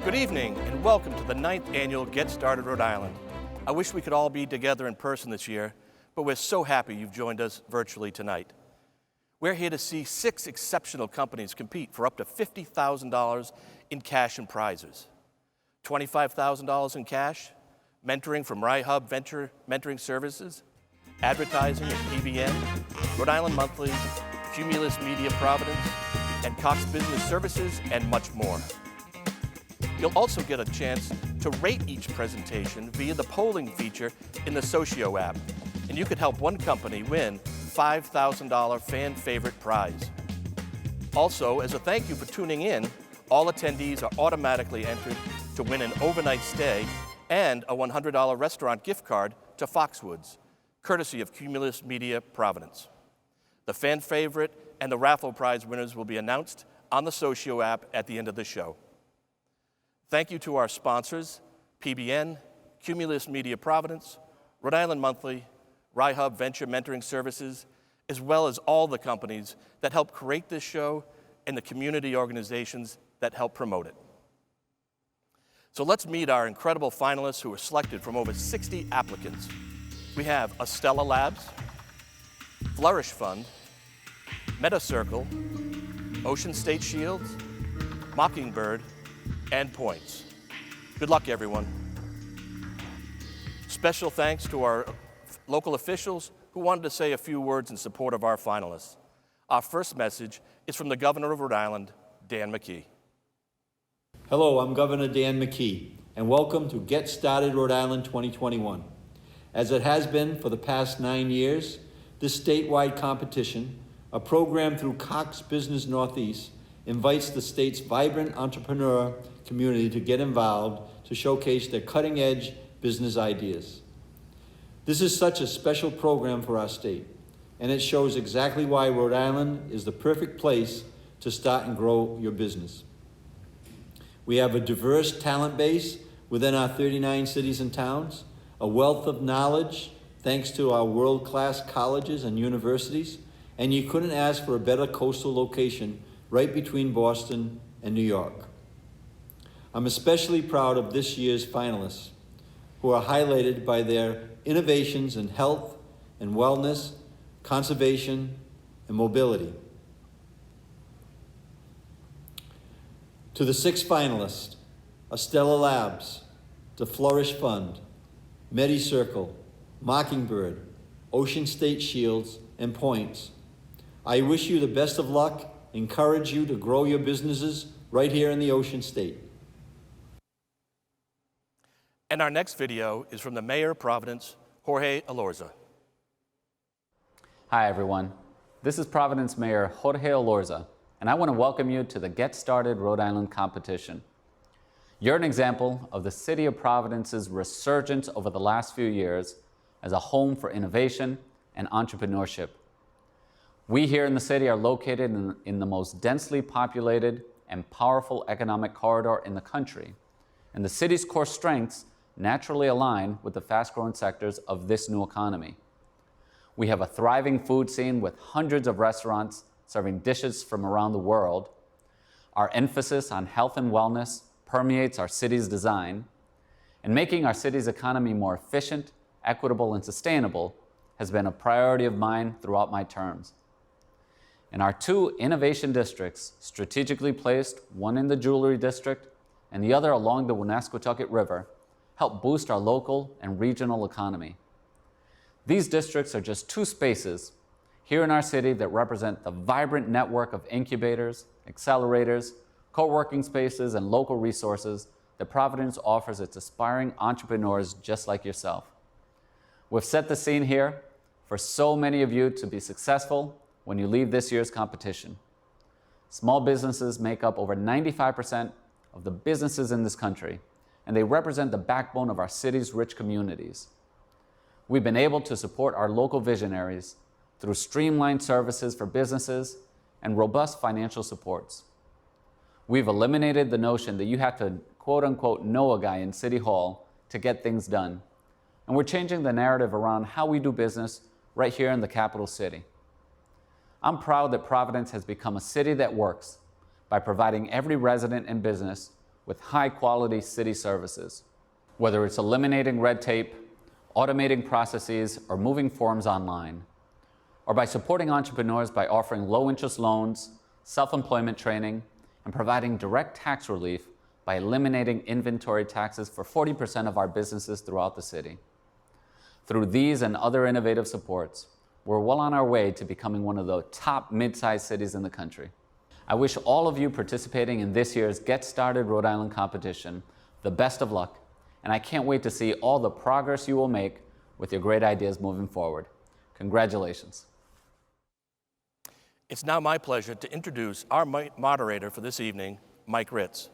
Good evening and welcome to the 9th annual Get Started Rhode Island. I wish we could all be together in person this year, but we're so happy you've joined us virtually tonight. We're here to see 6 exceptional companies compete for up to $50,000 in cash and prizes. $25,000 in cash, mentoring from RIHub Venture Mentoring Services, advertising at PBN, Rhode Island Monthly, Cumulus Media Providence, and Cox Business Services, and much more. You'll also get a chance to rate each presentation via the polling feature in the Socio app, and you could help one company win $5,000 fan favorite prize. Also, as a thank you for tuning in, all attendees are automatically entered to win an overnight stay and a $100 restaurant gift card to Foxwoods, courtesy of Cumulus Media Providence. The fan favorite and the raffle prize winners will be announced on the Socio app at the end of the show. Thank you to our sponsors, PBN, Cumulus Media Providence, Rhode Island Monthly, RIHub Venture Mentoring Services, as well as all the companies that help create this show and the community organizations that help promote it. So let's meet our incredible finalists who were selected from over 60 applicants. We have Estella Labs, Flourish Fund, MetaCircle, Ocean State Shields, Mockingbird, and Points. Good luck, everyone. Special thanks to our local officials who wanted to say a few words in support of our finalists. Our first message is from the Governor of Rhode Island, Dan McKee. Hello, I'm Governor Dan McKee, and welcome to Get Started Rhode Island 2021. As it has been for the past 9 years, this statewide competition, a program through Cox Business Northeast, invites the state's vibrant entrepreneur community to get involved to showcase their cutting-edge business ideas. This is such a special program for our state, and it shows exactly why Rhode Island is the perfect place to start and grow your business. We have a diverse talent base within our 39 cities and towns, a wealth of knowledge thanks to our world-class colleges and universities, and you couldn't ask for a better coastal location right between Boston and New York. I'm especially proud of this year's finalists, who are highlighted by their innovations in health and wellness, conservation, and mobility. To the 6 finalists, Estella Labs, the Flourish Fund, MediCircle, Mockingbird, Ocean State Shields, and Points, I wish you the best of luck, encourage you to grow your businesses right here in the Ocean State. And our next video is from the Mayor of Providence, Jorge Elorza. Hi, everyone. This is Providence Mayor Jorge Elorza, and I want to welcome you to the Get Started Rhode Island competition. You're an example of the City of Providence's resurgence over the last few years as a home for innovation and entrepreneurship. We here in the city are located in the most densely populated and powerful economic corridor in the country, and the city's core strengths naturally align with the fast-growing sectors of this new economy. We have a thriving food scene with hundreds of restaurants serving dishes from around the world. Our emphasis on health and wellness permeates our city's design, and making our city's economy more efficient, equitable, and sustainable has been a priority of mine throughout my terms. And our 2 innovation districts, strategically placed, one in the Jewelry District and the other along the Woonasquatucket River, help boost our local and regional economy. These districts are just 2 spaces here in our city that represent the vibrant network of incubators, accelerators, co-working spaces, and local resources that Providence offers its aspiring entrepreneurs just like yourself. We've set the scene here for so many of you to be successful when you leave this year's competition. Small businesses make up over 95% of the businesses in this country, and they represent the backbone of our city's rich communities. We've been able to support our local visionaries through streamlined services for businesses and robust financial supports. We've eliminated the notion that you have to quote-unquote know a guy in City Hall to get things done, and we're changing the narrative around how we do business right here in the capital city. I'm proud that Providence has become a city that works by providing every resident and business with high-quality city services. Whether it's eliminating red tape, automating processes, or moving forms online, or by supporting entrepreneurs by offering low-interest loans, self-employment training, and providing direct tax relief by eliminating inventory taxes for 40% of our businesses throughout the city. Through these and other innovative supports, we're well on our way to becoming one of the top mid-sized cities in the country. I wish all of you participating in this year's Get Started Rhode Island competition the best of luck, and I can't wait to see all the progress you will make with your great ideas moving forward. Congratulations. It's now my pleasure to introduce our moderator for this evening, Mike Ritz.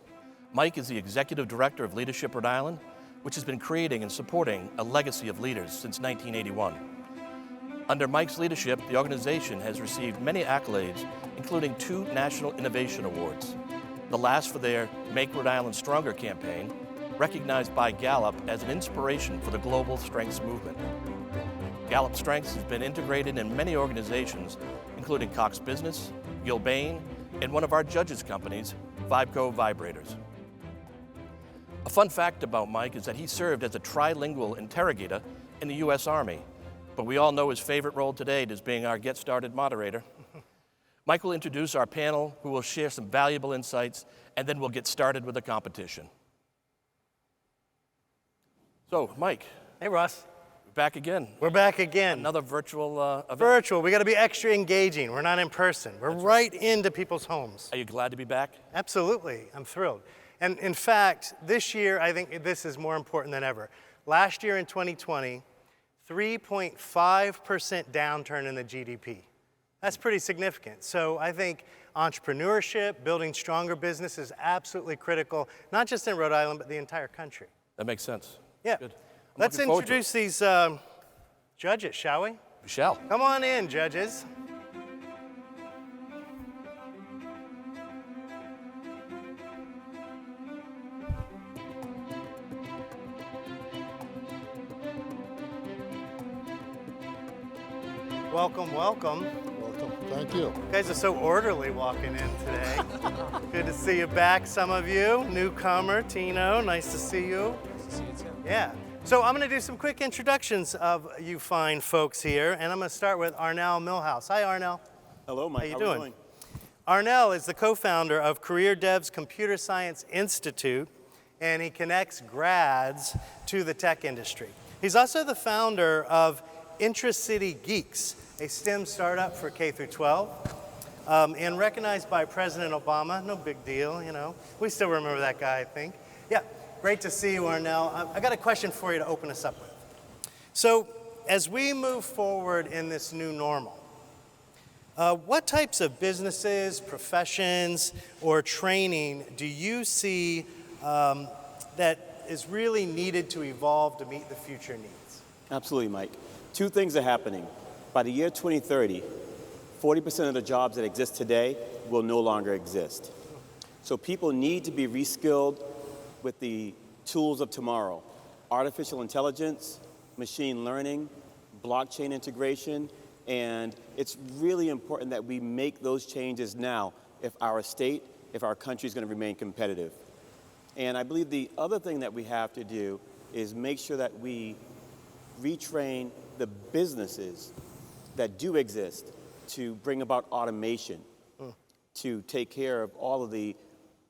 Mike is the Executive Director of Leadership Rhode Island, which has been creating and supporting a legacy of leaders since 1981. Under Mike's leadership, the organization has received many accolades, including 2 National Innovation Awards, the last for their Make Rhode Island Stronger campaign, recognized by Gallup as an inspiration for the global strengths movement. Gallup Strengths has been integrated in many organizations, including Cox Business, Gilbane, and one of our judges' companies, Vibeco Vibrators. A fun fact about Mike is that he served as a trilingual interrogator in the U.S. Army, but we all know his favorite role today is being our Get Started moderator. Mike will introduce our panel, who will share some valuable insights, and then we'll get started with the competition. So, Mike. Hey, Russ. We're back again. We're back again. Another virtual event. Virtual. We got to be extra engaging. We're not in person. We're right into people's homes. Are you glad to be back? Absolutely. I'm thrilled. And in fact, this year, I think this is more important than ever. Last year in 2020, 3.5% downturn in the GDP. That's pretty significant. So I think entrepreneurship, building stronger business is absolutely critical, not just in Rhode Island, but the entire country. That makes sense. Yeah. Good. Let's introduce these judges, shall we? We shall. Come on in, judges. Welcome, welcome. Welcome. Thank you. You guys are so orderly walking in today. Good to see you back, some of you. Newcomer, Tino, nice to see you. Nice to see you too. Yeah. So I'm going to do some quick introductions of you fine folks here, and I'm going to start with Arnell Millhouse. Hi, Arnell. Hello, Mike. How you doing? Arnell is the co-founder of Career Dev's Computer Science Institute, and he connects grads to the tech industry. He's also the founder of Intra-City Geeks, a STEM startup for K through 12, and recognized by President Obama. No big deal, you know. We still remember that guy, I think. Yeah, great to see you, Arnell. I got a question for you to open us up with. So, as we move forward in this new normal, what types of businesses, professions, or training do you see that is really needed to evolve to meet the future needs? Absolutely, Mike. 2 things are happening. By the year 2030, 40% of the jobs that exist today will no longer exist. So people need to be reskilled with the tools of tomorrow. Artificial intelligence, machine learning, blockchain integration, and it's really important that we make those changes now if our state, if our country is going to remain competitive. And I believe the other thing that we have to do is make sure that we retrain the businesses that do exist to bring about automation, to take care of all of the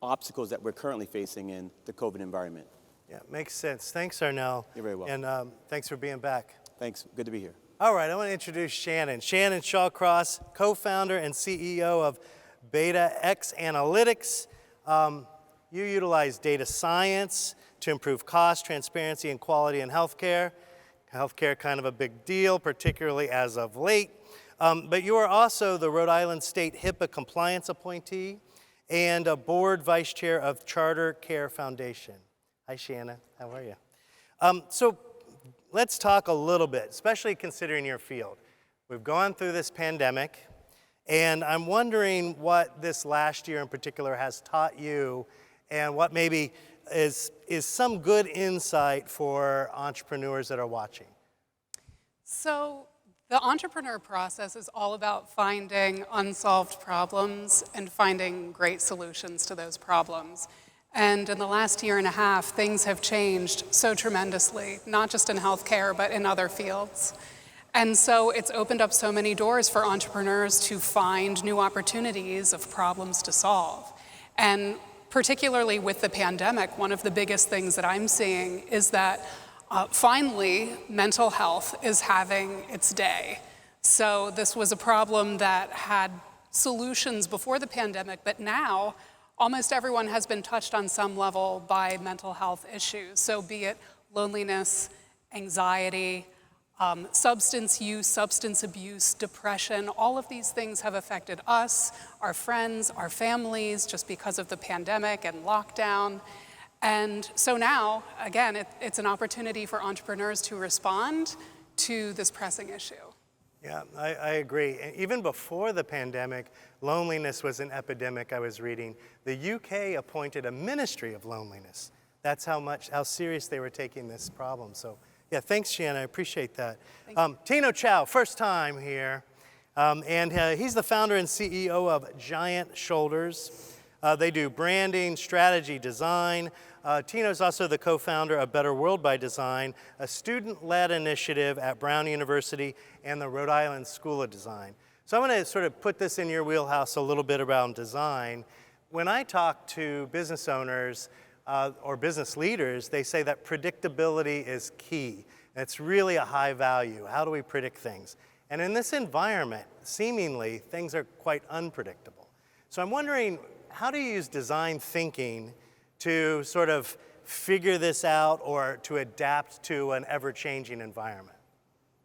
obstacles that we're currently facing in the COVID environment. Yeah, makes sense. Thanks, Arnell. You're very welcome. And thanks for being back. Thanks. Good to be here. All right, I want to introduce Shannon. Shannon Shawcross, co-founder and CEO of Beta X Analytics. You utilize data science to improve cost, transparency, and quality in healthcare. Healthcare kind of a big deal, particularly as of late. But you are also the Rhode Island State HIPAA compliance appointee and a board vice chair of Charter Care Foundation. Hi, Shannon. How are you? So let's talk a little bit, especially considering your field. We've gone through this pandemic, and I'm wondering what this last year in particular has taught you and what maybe is some good insight for entrepreneurs that are watching. So the entrepreneur process is all about finding unsolved problems and finding great solutions to those problems. And in the last year and a half, things have changed so tremendously, not just in healthcare, but in other fields. And so it's opened up so many doors for entrepreneurs to find new opportunities of problems to solve. And particularly with the pandemic, one of the biggest things that I'm seeing is that finally mental health is having its day. So this was a problem that had solutions before the pandemic, but now almost everyone has been touched on some level by mental health issues. So be it loneliness, anxiety, substance use, substance abuse, depression, all of these things have affected us, our friends, our families, just because of the pandemic and lockdown. And so now, again, it's an opportunity for entrepreneurs to respond to this pressing issue. Yeah, I agree. And even before the pandemic, loneliness was an epidemic I was reading. The UK appointed a ministry of loneliness. That's how serious they were taking this problem. So yeah, thanks, Shannon, I appreciate that. Tino Chow, first time here. And he's the founder and CEO of Giant Shoulders. They do branding, strategy, design. Tino's also the co-founder of Better World by Design, a student-led initiative at Brown University and the Rhode Island School of Design. So I'm going to sort of put this in your wheelhouse a little bit around design. When I talk to business owners or business leaders, they say that predictability is key. It's really a high value. How do we predict things? And in this environment, seemingly, things are quite unpredictable. So I'm wondering, how do you use design thinking to sort of figure this out or to adapt to an ever-changing environment?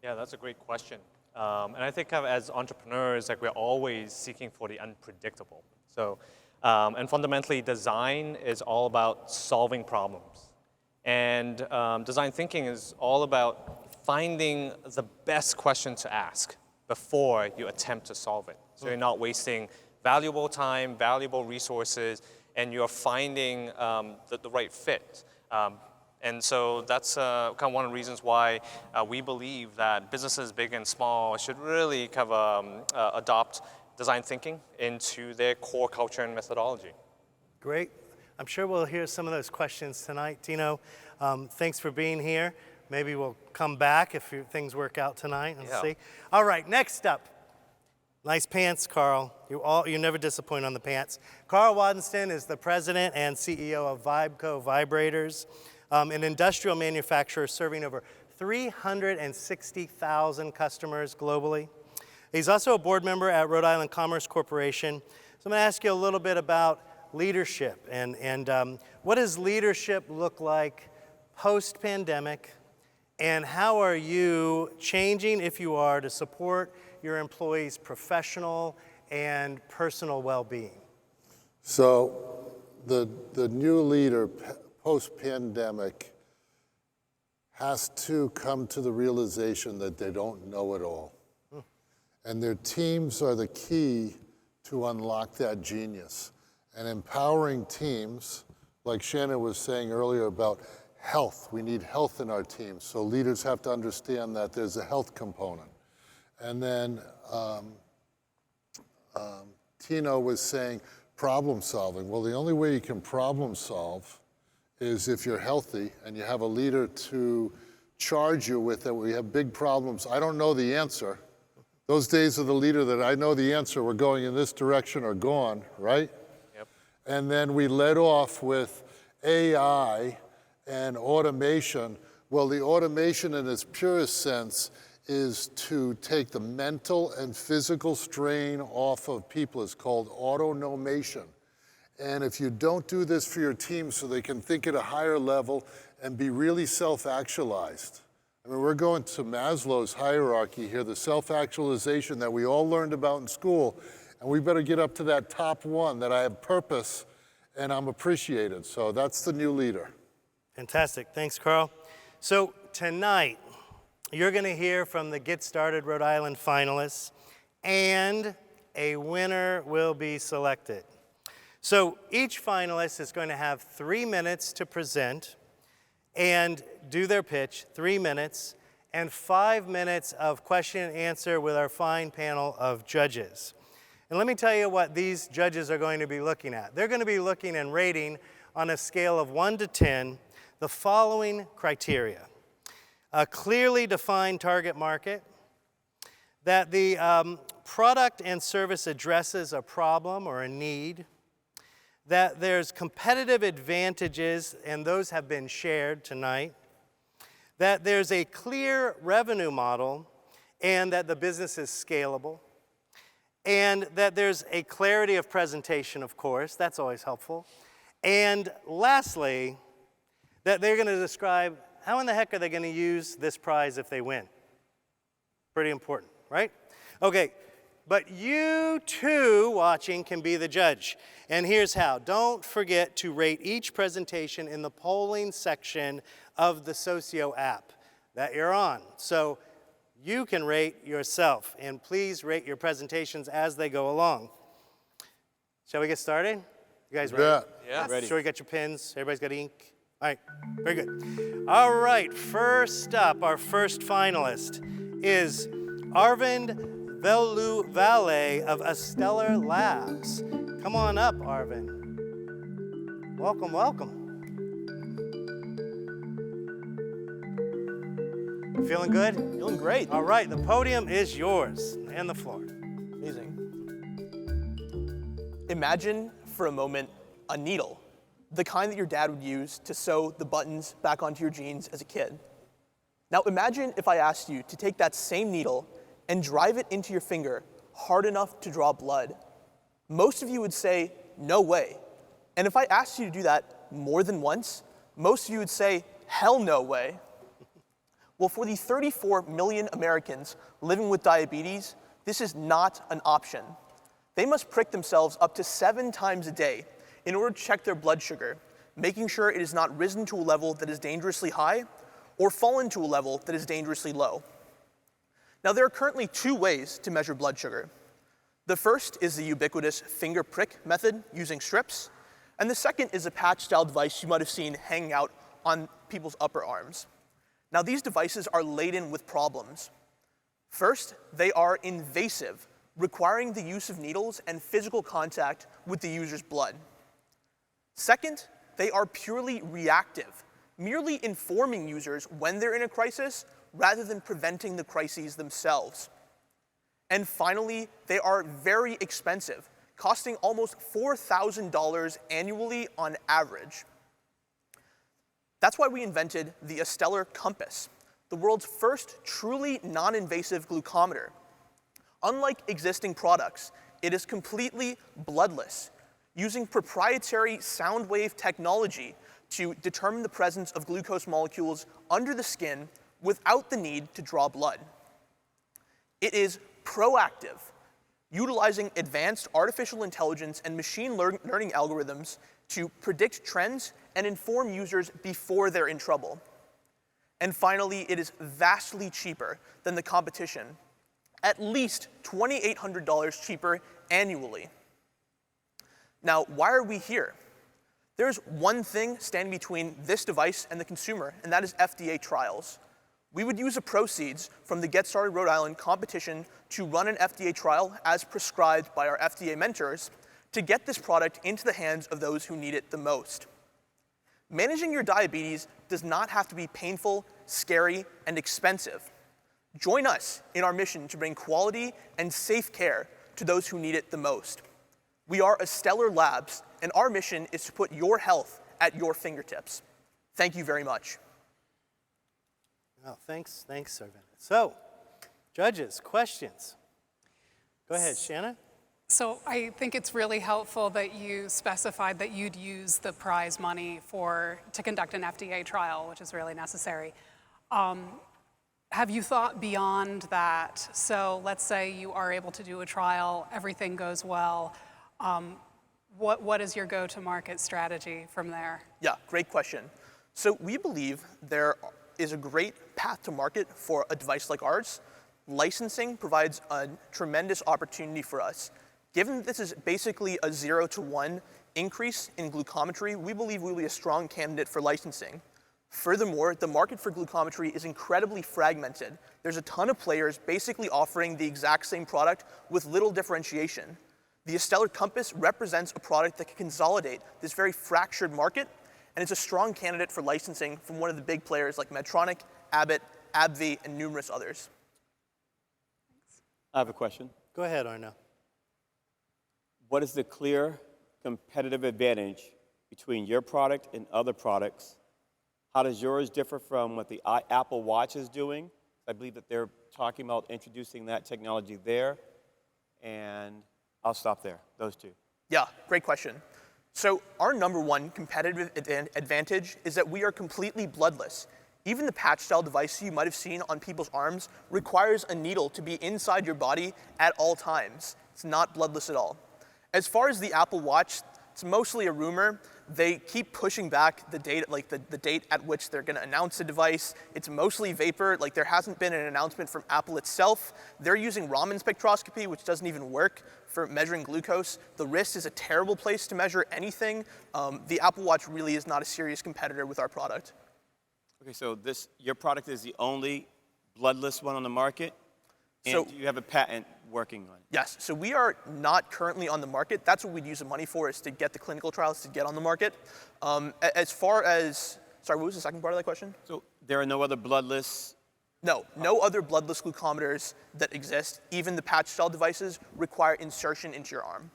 Yeah, that's a great question. And I think as entrepreneurs, like we're always seeking for the unpredictable. So, and fundamentally, design is all about solving problems. And design thinking is all about finding the best question to ask before you attempt to solve it. So you're not wasting valuable time, valuable resources, and you're finding the right fit. And so that's kind of one of the reasons why we believe that businesses big and small should really kind of adopt design thinking into their core culture and methodology. Great. I'm sure we'll hear some of those questions tonight. Tino, thanks for being here. Maybe we'll come back if things work out tonight. Let's see. All right, next up. Nice pants, Carl. You never disappoint on the pants. Carl Wadenston is the president and CEO of Vibeco Vibrators, an industrial manufacturer serving over 360,000 customers globally. He's also a board member at Rhode Island Commerce Corporation. So I'm going to ask you a little bit about leadership and what does leadership look like post-pandemic, and how are you changing, if you are, to support your employees' professional and personal well-being? So the new leader post-pandemic has to come to the realization that they don't know it all. And their teams are the key to unlock that genius. And empowering teams, like Shannon was saying earlier about health, we need health in our teams. So leaders have to understand that there's a health component. And then Tino was saying problem solving. Well, the only way you can problem solve is if you're healthy and you have a leader to charge you with that. We have big problems. I don't know the answer. Those days of the leader that I know the answer, we're going in this direction, are gone, right? Yep. And then we led off with AI and automation. Well, the automation in its purest sense is to take the mental and physical strain off of people. It's called autonomation. And if you don't do this for your team so they can think at a higher level and be really self-actualized. I mean, we're going to Maslow's hierarchy here, the self-actualization that we all learned about in school, and we better get up to that top one, that I have purpose and I'm appreciated. So that's the new leader. Fantastic. Thanks, Carl. So tonight, you're going to hear from the Get Started Rhode Island finalists, and a winner will be selected. So each finalist is going to have 3 minutes to present and do their pitch, 3 minutes, and 5 minutes of question and answer with our fine panel of judges. And let me tell you what these judges are going to be looking at. They're going to be looking and rating on a scale of 1 to 10 the following criteria: a clearly defined target market, that the product and service addresses a problem or a need, that there's competitive advantages, and those have been shared tonight, that there's a clear revenue model, and that the business is scalable, and that there's a clarity of presentation, of course, that's always helpful, and lastly, that they're going to describe how in the heck are they going to use this prize if they win. Pretty important, right? Okay, but you too watching can be the judge. And here's how. Don't forget to rate each presentation in the polling section of the Socio app that you're on. So you can rate yourself, and please rate your presentations as they go along. Shall we get started? You guys ready? Yeah, ready. Sure you got your pens? Everybody's got ink? All right, very good. All right, first up, our first finalist is Arvind Veluvale of Stellar Labs. Come on up, Arvind. Welcome, welcome. Feeling good? Feeling great. All right, the podium is yours and the floor. Amazing. Imagine for a moment a needle, the kind that your dad would use to sew the buttons back onto your jeans as a kid. Now imagine if I asked you to take that same needle and drive it into your finger hard enough to draw blood. Most of you would say, no way. And if I asked you to do that more than once, most of you would say, hell no way. Well, for the 34 million Americans living with diabetes, this is not an option. They must prick themselves up to 7 times a day in order to check their blood sugar, making sure it has not risen to a level that is dangerously high or fallen to a level that is dangerously low. Now, there are currently 2 ways to measure blood sugar. The first is the ubiquitous finger prick method using strips, and the second is a patch-style device you might have seen hanging out on people's upper arms. Now, these devices are laden with problems. First, they are invasive, requiring the use of needles and physical contact with the user's blood. Second, they are purely reactive, merely informing users when they're in a crisis rather than preventing the crises themselves. And finally, they are very expensive, costing almost $4,000 annually on average. That's why we invented the Stellar Compass, the world's first truly non-invasive glucometer. Unlike existing products, it is completely bloodless, using proprietary sound wave technology to determine the presence of glucose molecules under the skin without the need to draw blood. It is proactive, utilizing advanced artificial intelligence and machine learning algorithms to predict trends and inform users before they're in trouble. And finally, it is vastly cheaper than the competition, at least $2,800 cheaper annually. Now, why are we here? There's one thing standing between this device and the consumer, and that is FDA trials. We would use the proceeds from the Get Started Rhode Island competition to run an FDA trial as prescribed by our FDA mentors to get this product into the hands of those who need it the most. Managing your diabetes does not have to be painful, scary, and expensive. Join us in our mission to bring quality and safe care to those who need it the most. We are Stellar Labs, and our mission is to put your health at your fingertips. Thank you very much. Oh, thanks, Arvind. So, judges, questions? Go ahead, Shanna. So I think it's really helpful that you specified that you'd use the prize money to conduct an FDA trial, which is really necessary. Have you thought beyond that? So let's say you are able to do a trial, everything goes well. What is your go-to-market strategy from there? Yeah, great question. So we believe there is a great path to market for a device like ours. Licensing provides a tremendous opportunity for us. Given that this is basically a 0 to 1 increase in glucometry, we believe we'll be a strong candidate for licensing. Furthermore, the market for glucometry is incredibly fragmented. There's a ton of players basically offering the exact same product with little differentiation. The Stellar Compass represents a product that can consolidate this very fractured market, and it's a strong candidate for licensing from one of the big players like Medtronic, Abbott, AbbVie, and numerous others. I have a question. Go ahead, Arno. What is the clear competitive advantage between your product and other products? How does yours differ from what the Apple Watch is doing? I believe that they're talking about introducing that technology there. And I'll stop there, those two. Yeah, great question. So our number one competitive advantage is that we are completely bloodless. Even the patch-style device you might have seen on people's arms requires a needle to be inside your body at all times. It's not bloodless at all. As far as the Apple Watch, it's mostly a rumor. They keep pushing back the date, like the date at which they're going to announce the device. It's mostly vapor. Like, there hasn't been an announcement from Apple itself. They're using Raman spectroscopy, which doesn't even work for measuring glucose. The wrist is a terrible place to measure anything. The Apple Watch really is not a serious competitor with our product. Okay, so your product is the only bloodless one on the market, and So- do you have a patent working on it? Yes, so we are not currently on the market. That's what we'd use the money for, is to get the clinical trials to get on the market. As far as, sorry, what was the second part of that question? So there are no other bloodless. No other bloodless glucometers that exist. Even the patch-style devices require insertion into your arm.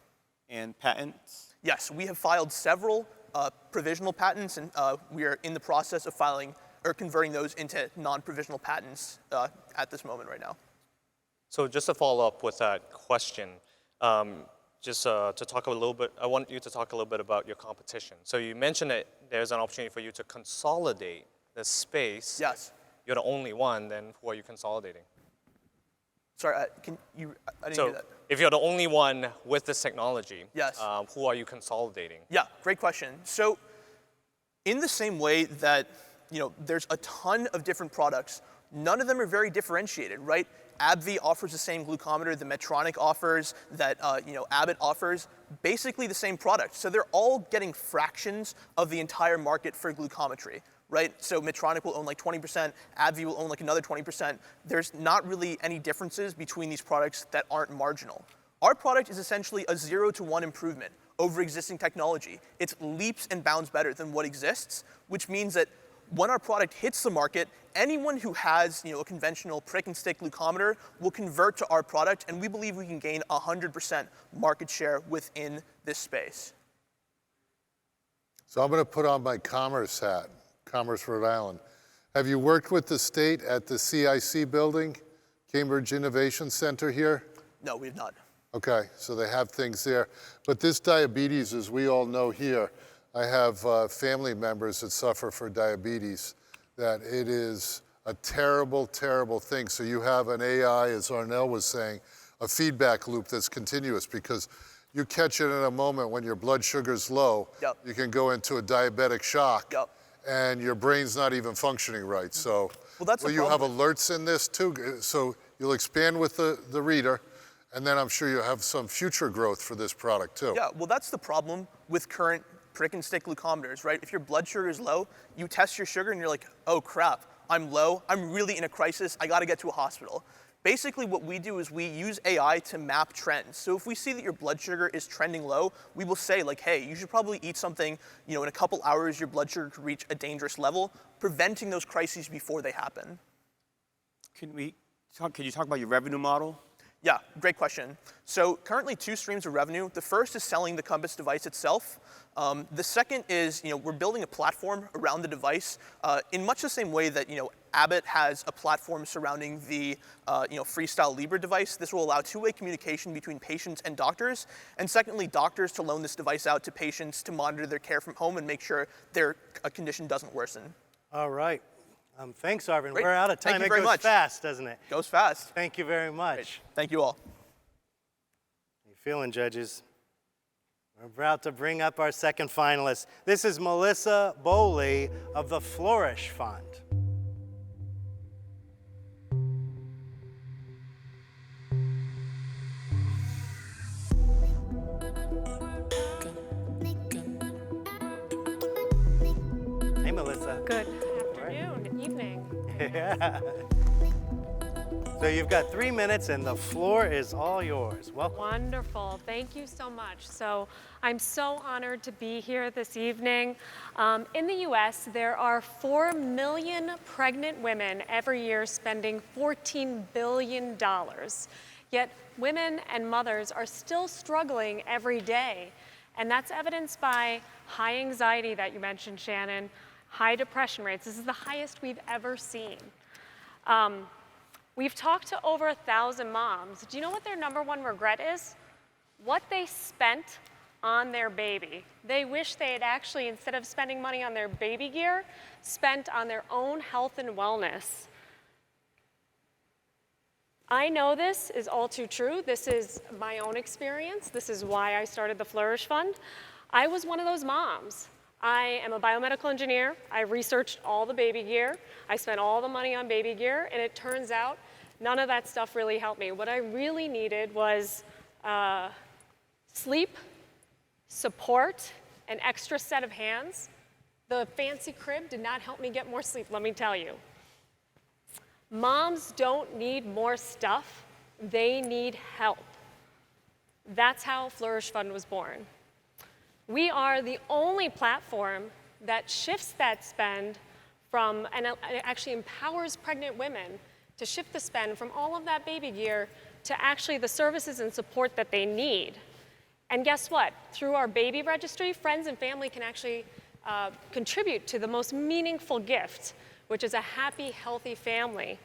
And patents? Yes, we have filed several provisional patents, and we are in the process of filing or converting those into non-provisional patents at this moment right now. So just to follow up with that question, just to talk a little bit, I want you to talk a little bit about your competition. So you mentioned that there's an opportunity for you to consolidate the space. Yes. You're the only one, then who are you consolidating? Sorry, I didn't hear So that. if you're the only one with this technology, Yes. Who are you consolidating? Yeah, great question. So in the same way that, there's a ton of different products, none of them are very differentiated, right? AbbVie offers the same glucometer the Medtronic offers, that Abbott offers, basically the same product. So they're all getting fractions of the entire market for glucometry, right? So Medtronic will own like 20%, AbbVie will own like another 20%. There's not really any differences between these products that aren't marginal. Our product is essentially a 0-to-1 improvement over existing technology. It's leaps and bounds better than what exists, which means that when our product hits the market, anyone who has a conventional prick and stick glucometer will convert to our product, and we believe we can gain 100% market share within this space. So I'm going to put on my Commerce hat, Commerce, Rhode Island. Have you worked with the state at the CIC building, Cambridge Innovation Center here? No, we have not. Okay, so they have things there. But this diabetes, as we all know here, I have family members that suffer for diabetes, that it is a terrible, terrible thing. So you have an AI, as Arnell was saying, a feedback loop that's continuous, because you catch it in a moment when your blood sugar's low, Yep. you can go into a diabetic shock, Yep. and your brain's not even functioning right. So Well, that's the will you have problem. alerts in this too? So you'll expand with the reader, and then I'm sure you'll have some future growth for this product too. Yeah, well, that's the problem with current prick and stick glucometers, right? If your blood sugar is low, you test your sugar and you're like, oh crap, I'm low, I'm really in a crisis, I gotta get to a hospital. Basically what we do is we use AI to map trends. So if we see that your blood sugar is trending low, we will say like, hey, you should probably eat something, in a couple hours your blood sugar could reach a dangerous level, preventing those crises before they happen. Can you talk about your revenue model? Yeah, great question. So currently 2 streams of revenue. The first is selling the Compass device itself. The second is, we're building a platform around the device in much the same way that, Abbott has a platform surrounding the, Freestyle Libre device. This will allow two-way communication between patients and doctors. And secondly, doctors to loan this device out to patients to monitor their care from home and make sure their condition doesn't worsen. All right. Thanks, Arvin. Great. We're out of time. Thank you It very goes much. fast, doesn't it? Goes fast. Thank you very much. Great. Thank you all. How you feeling, judges? We're about to bring up our second finalist. This is Melissa Boley of the Flourish Fund. Hey, Melissa. Good afternoon, evening. Yeah. So you've got 3 minutes and the floor is all yours. Welcome. Wonderful. Thank you so much. So I'm so honored to be here this evening. In the US, there are 4 million pregnant women every year spending $14 billion. Yet women and mothers are still struggling every day. And that's evidenced by high anxiety that you mentioned, Shannon, high depression rates. This is the highest we've ever seen. We've talked to over 1,000 moms. Do you know what their #1 regret is? What they spent on their baby. They wish they had actually, instead of spending money on their baby gear, spent on their own health and wellness. I know this is all too true. This is my own experience. This is why I started the Flourish Fund. I was one of those moms. I am a biomedical engineer. I researched all the baby gear. I spent all the money on baby gear, and it turns out none of that stuff really helped me. What I really needed was sleep, support, an extra set of hands. The fancy crib did not help me get more sleep, let me tell you. Moms don't need more stuff, they need help. That's how Flourish Fund was born. We are the only platform that shifts that spend from, and it actually empowers pregnant women to shift the spend from all of that baby gear to actually the services and support that they need. And guess what? Through our baby registry, friends and family can actually contribute to the most meaningful gift, which is a happy, healthy family.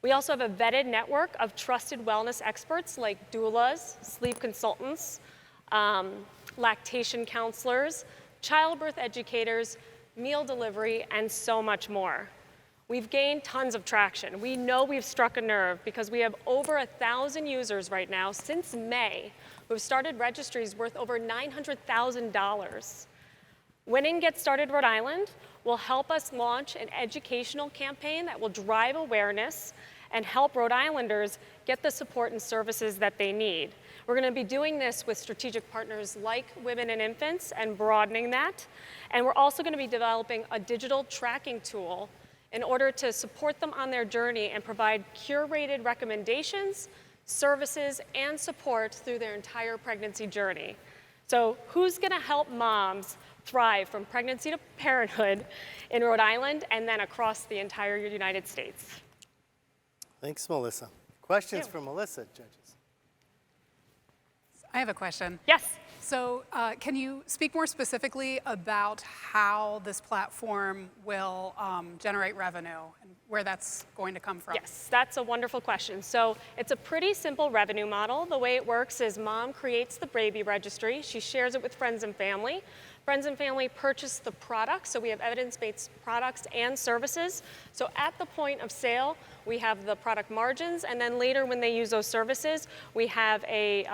We also have a vetted network of trusted wellness experts like doulas, sleep consultants, lactation counselors, childbirth educators, meal delivery, and so much more. We've gained tons of traction. We know we've struck a nerve because we have over 1,000 users right now since May who have started registries worth over $900,000. Winning Get Started Rhode Island will help us launch an educational campaign that will drive awareness and help Rhode Islanders get the support and services that they need. We're going to be doing this with strategic partners like Women and Infants and broadening that. And we're also going to be developing a digital tracking tool in order to support them on their journey and provide curated recommendations, services, and support through their entire pregnancy journey. So who's going to help moms thrive from pregnancy to parenthood in Rhode Island and then across the entire United States? Thanks, Melissa. Questions for Melissa, judges? I have a question. Yes. So can you speak more specifically about how this platform will generate revenue and where that's going to come from? Yes, that's a wonderful question. So it's a pretty simple revenue model. The way it works is mom creates the baby registry. She shares it with friends and family. Friends and family purchase the products, so we have evidence-based products and services. So at the point of sale, we have the product margins, and then later when they use those services, we have a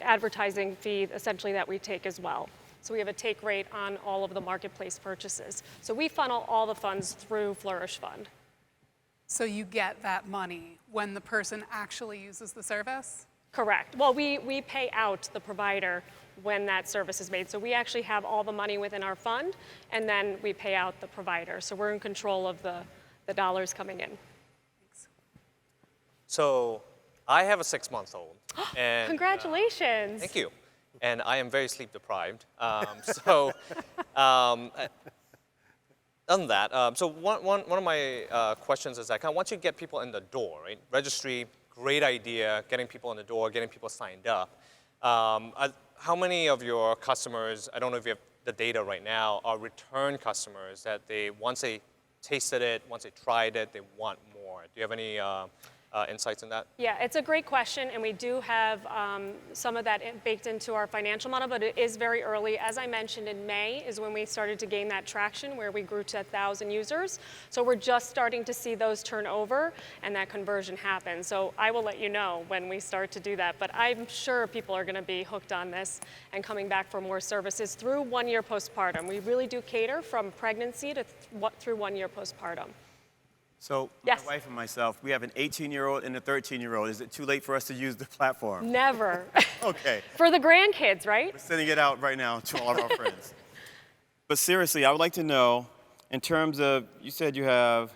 advertising fee essentially that we take as well. So we have a take rate on all of the marketplace purchases. So we funnel all the funds through Flourish Fund. So you get that money when the person actually uses the service? Correct. Well, we pay out the provider when that service is made. So we actually have all the money within our fund, and then we pay out the provider. So we're in control of the dollars coming in. Thanks. So I have a 6-month-old. And Congratulations. thank you. And I am very sleep deprived. On that, so one of my questions is that kind of once you get people in the door, right? Registry, great idea, getting people in the door, getting people signed up. How many of your customers, I don't know if you have the data right now, are return customers that once they tasted it, once they tried it, they want more? Do you have any insights in that? Yeah, it's a great question, and we do have some of that baked into our financial model, but it is very early. As I mentioned, in May is when we started to gain that traction where we grew to 1,000 users. So we're just starting to see those turn over and that conversion happen. So I will let you know when we start to do that, but I'm sure people are going to be hooked on this and coming back for more services through 1 year postpartum. We really do cater from pregnancy to through 1 year postpartum. So Yes. my wife and myself, we have an 18-year-old and a 13-year-old. Is it too late for us to use the platform? Never. Okay. For the grandkids, right? We're sending it out right now to all of our friends. But seriously, I would like to know, in terms of, you said you have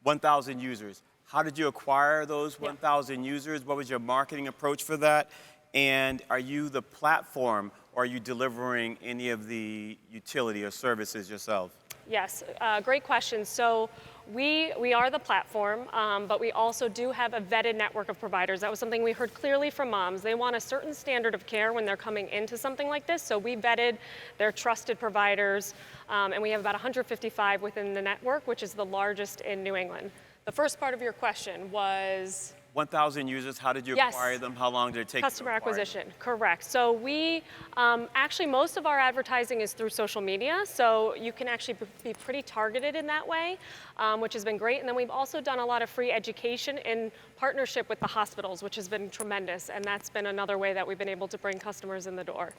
1,000 users. How did you acquire those 1,000 users? What was your marketing approach for that? And are you the platform, or are you delivering any of the utility or services yourself? Yes, great question. So we are the platform, but we also do have a vetted network of providers. That was something we heard clearly from moms. They want a certain standard of care when they're coming into something like this. So we vetted their trusted providers, and we have about 155 within the network, which is the largest in New England. The first part of your question was? 1,000 users, how did you acquire them? How long did it take Customer to acquire acquisition, them? correct. So we, actually most of our advertising is through social media, so you can actually be pretty targeted in that way, which has been great. And then we've also done a lot of free education in partnership with the hospitals, which has been tremendous, and that's been another way that we've been able to bring customers in the door.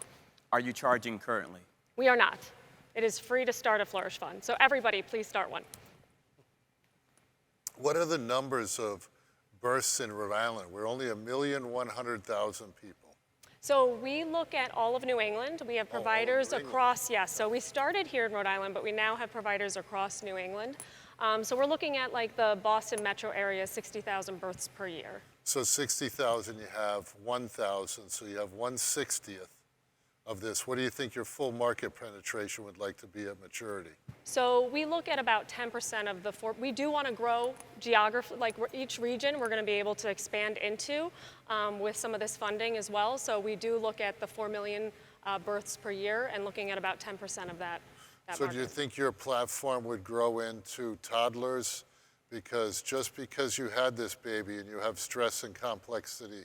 Are you charging currently? We are not. It is free to start a Flourish Fund, so everybody please start one. What are the numbers of births in Rhode Island? We're only 1,100,000 people. So we look at all of New England. We have providers across, yes. So we started here in Rhode Island, but we now have providers across New England. So we're looking at like the Boston metro area, 60,000 births per year. So 60,000, you have 1,000, so you have 1/60th of this. What do you think your full market penetration would like to be at maturity? So we look at about 10% of the we do want to grow geography, like each region we're going to be able to expand into with some of this funding as well. So we do look at the 4 million births per year and looking at about 10% of that So market. do you think your platform would grow into toddlers? Because just because you had this baby and you have stress and complexity,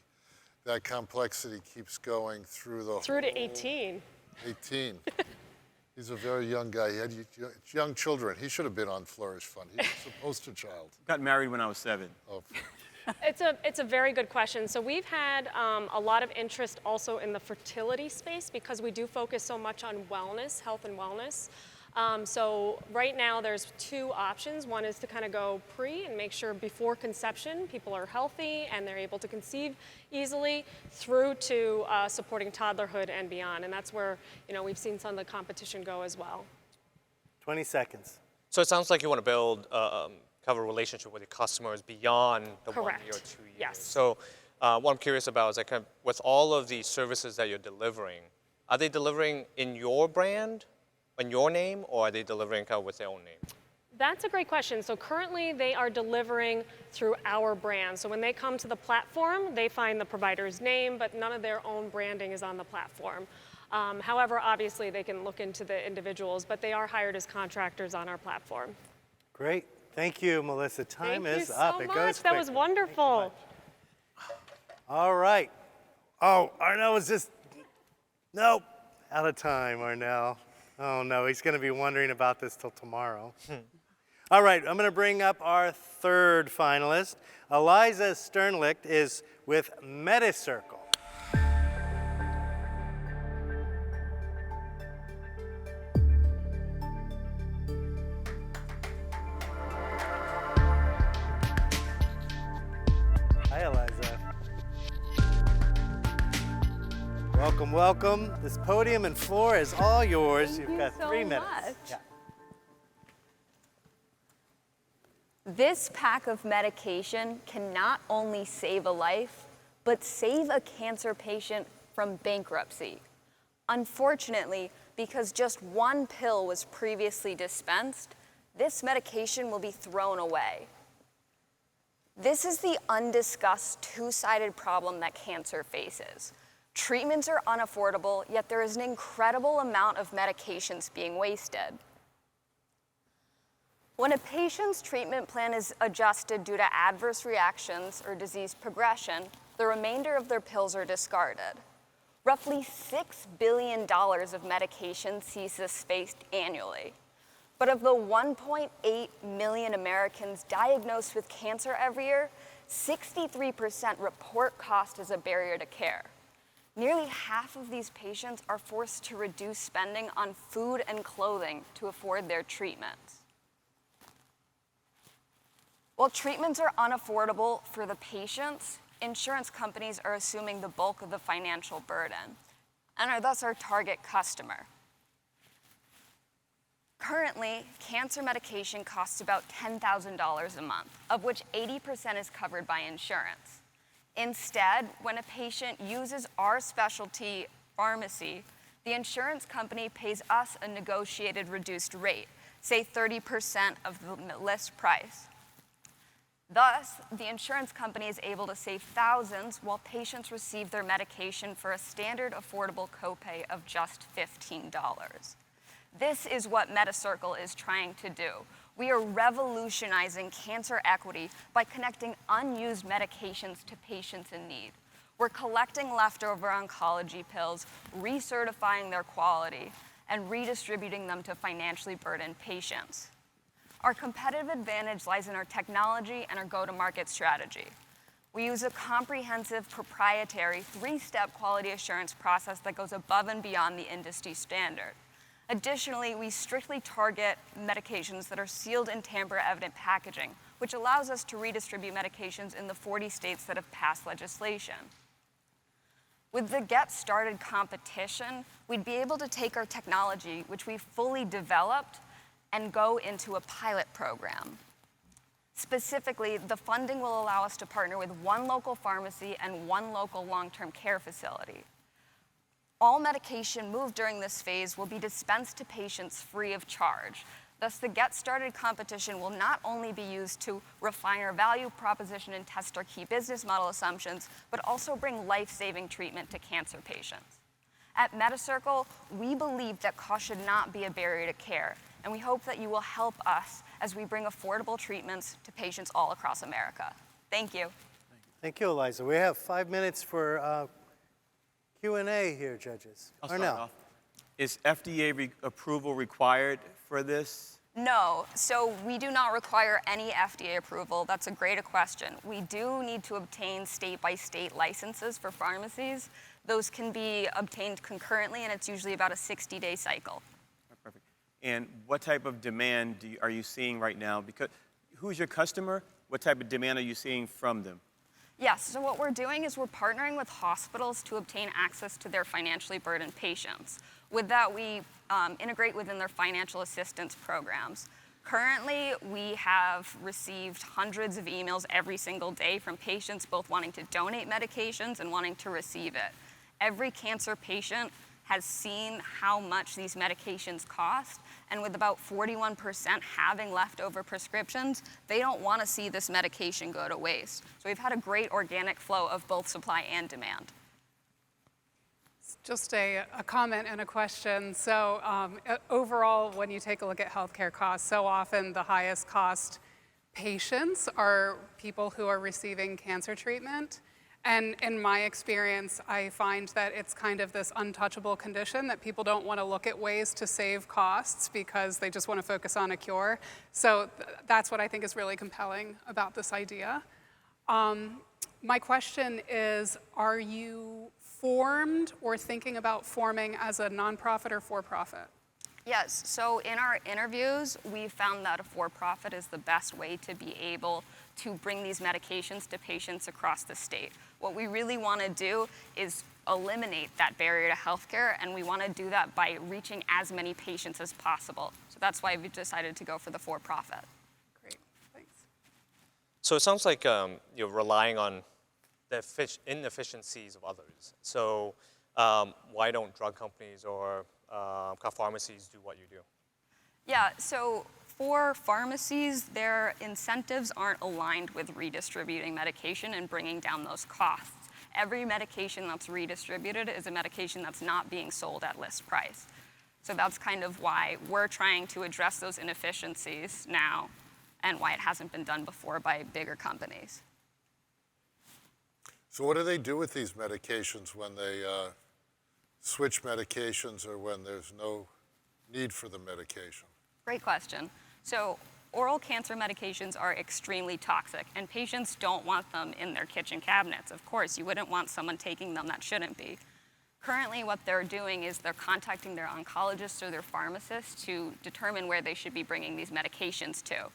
that complexity keeps going through the Through to 18. 18. He's a very young guy. He had young children. He should have been on Flourish Fund. He was a poster child. Got married when I was 7. Oh. It's a very good question. So we've had a lot of interest also in the fertility space because we do focus so much on wellness, health and wellness. So right now there's 2 options. One is to kind of go pre and make sure before conception people are healthy and they're able to conceive easily, through to supporting toddlerhood and beyond. And that's where we've seen some of the competition go as well. 20 seconds. So it sounds like you want to build, have a relationship with your customers beyond the Correct. 1 year or 2 years. Yes. So what I'm curious about is kind of, with all of the services that you're delivering, are they delivering in your brand, in your name, or are they delivering kind of with their own name? That's a great question. So currently they are delivering through our brand. So when they come to the platform, they find the provider's name, but none of their own branding is on the platform. However, obviously they can look into the individuals, but they are hired as contractors on our platform. Great. Thank you, Melissa. Time is up. Thank you so much. That was wonderful. All right. Oh, Arnell was just, nope, out of time, Arnell. Oh no, he's going to be wondering about this till tomorrow. All right, I'm going to bring up our third finalist. Eliza Sternlicht is with MediCircle. Hi, Eliza. Welcome, welcome. This podium and floor is all yours. You've got 3 minutes. Yeah. This pack of medication can not only save a life, but save a cancer patient from bankruptcy. Unfortunately, because just 1 pill was previously dispensed, this medication will be thrown away. This is the undiscussed 2-sided problem that cancer faces. Treatments are unaffordable, yet there is an incredible amount of medications being wasted. When a patient's treatment plan is adjusted due to adverse reactions or disease progression, the remainder of their pills are discarded. Roughly $6 billion of medication sees this faced annually. But of the 1.8 million Americans diagnosed with cancer every year, 63% report cost as a barrier to care. Nearly half of these patients are forced to reduce spending on food and clothing to afford their treatments. While treatments are unaffordable for the patients, insurance companies are assuming the bulk of the financial burden and are thus our target customer. Currently, cancer medication costs about $10,000 a month, of which 80% is covered by insurance. Instead, when a patient uses our specialty pharmacy, the insurance company pays us a negotiated reduced rate, say 30% of the list price. Thus, the insurance company is able to save thousands while patients receive their medication for a standard affordable copay of just $15. This is what MetaCircle is trying to do. We are revolutionizing cancer equity by connecting unused medications to patients in need. We're collecting leftover oncology pills, recertifying their quality, and redistributing them to financially burdened patients. Our competitive advantage lies in our technology and our go-to-market strategy. We use a comprehensive, proprietary, three-step quality assurance process that goes above and beyond the industry standard. Additionally, we strictly target medications that are sealed in tamper-evident packaging, which allows us to redistribute medications in the 40 states that have passed legislation. With the Get Started competition, we'd be able to take our technology, which we fully developed, and go into a pilot program. Specifically, the funding will allow us to partner with one local pharmacy and one local long-term care facility. All medication moved during this phase will be dispensed to patients free of charge. Thus, the Get Started competition will not only be used to refine our value proposition and test our key business model assumptions, but also bring life-saving treatment to cancer patients. At MetaCircle, we believe that cost should not be a barrier to care, and we hope that you will help us as we bring affordable treatments to patients all across America. Thank you. Thank you, Eliza. We have 5 minutes for Q&A here, judges. I'll start off. Is FDA approval required for this? No, so we do not require any FDA approval. That's a great question. We do need to obtain state-by-state licenses for pharmacies. Those can be obtained concurrently, and it's usually about a 60-day cycle. Perfect. And what type of demand are you seeing right now? Because who's your customer? What type of demand are you seeing from them? Yes, so what we're doing is we're partnering with hospitals to obtain access to their financially burdened patients. With that, we integrate within their financial assistance programs. Currently, we have received hundreds of emails every single day from patients both wanting to donate medications and wanting to receive it. Every cancer patient has seen how much these medications cost, and with about 41% having leftover prescriptions, they don't want to see this medication go to waste. So we've had a great organic flow of both supply and demand. Just a comment and a question. So overall, when you take a look at healthcare costs, so often the highest cost patients are people who are receiving cancer treatment. And in my experience, I find that it's kind of this untouchable condition that people don't want to look at ways to save costs because they just want to focus on a cure. So that's what I think is really compelling about this idea. My question is, are you formed or thinking about forming as a nonprofit or for-profit? Yes, so in our interviews, we found that a for-profit is the best way to be able to bring these medications to patients across the state. What we really want to do is eliminate that barrier to healthcare, and we want to do that by reaching as many patients as possible. So that's why we decided to go for the for-profit. Great, thanks. So it sounds like you're relying on the inefficiencies of others. So why don't drug companies or pharmacies do what you do? Yeah, so for pharmacies, their incentives aren't aligned with redistributing medication and bringing down those costs. Every medication that's redistributed is a medication that's not being sold at list price. So that's kind of why we're trying to address those inefficiencies now and why it hasn't been done before by bigger companies. So what do they do with these medications when they switch medications or when there's no need for the medication? Great question. So oral cancer medications are extremely toxic, and patients don't want them in their kitchen cabinets. Of course, you wouldn't want someone taking them that shouldn't be. Currently, what they're doing is they're contacting their oncologists or their pharmacists to determine where they should be bringing these medications to.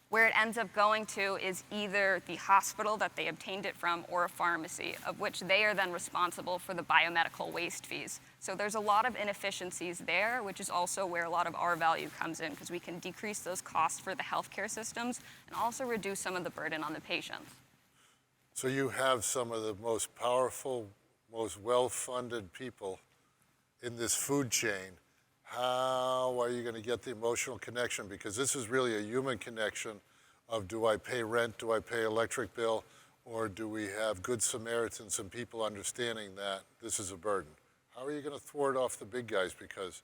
Where it ends up going to is either the hospital that they obtained it from or a pharmacy, of which they are then responsible for the biomedical waste fees. So there's a lot of inefficiencies there, which is also where a lot of our value comes in, because we can decrease those costs for the healthcare systems and also reduce some of the burden on the patients. So you have some of the most powerful, most well-funded people in this food chain. How are you going to get the emotional connection? Because this is really a human connection of, do I pay rent, do I pay electric bill, or do we have good Samaritans and people understanding that this is a burden? How are you going to thwart off the big guys? Because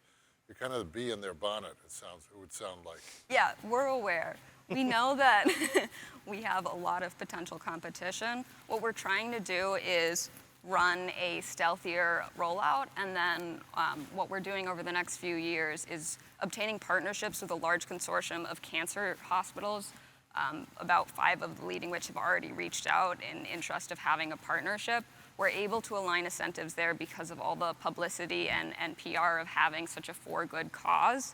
you're kind of the bee in their bonnet, it would sound like. Yeah, we're aware. We know that we have a lot of potential competition. What we're trying to do is run a stealthier rollout, and then what we're doing over the next few years is obtaining partnerships with a large consortium of cancer hospitals, about 5 of the leading which have already reached out in interest of having a partnership. We're able to align incentives there because of all the publicity and PR of having such a for-good cause.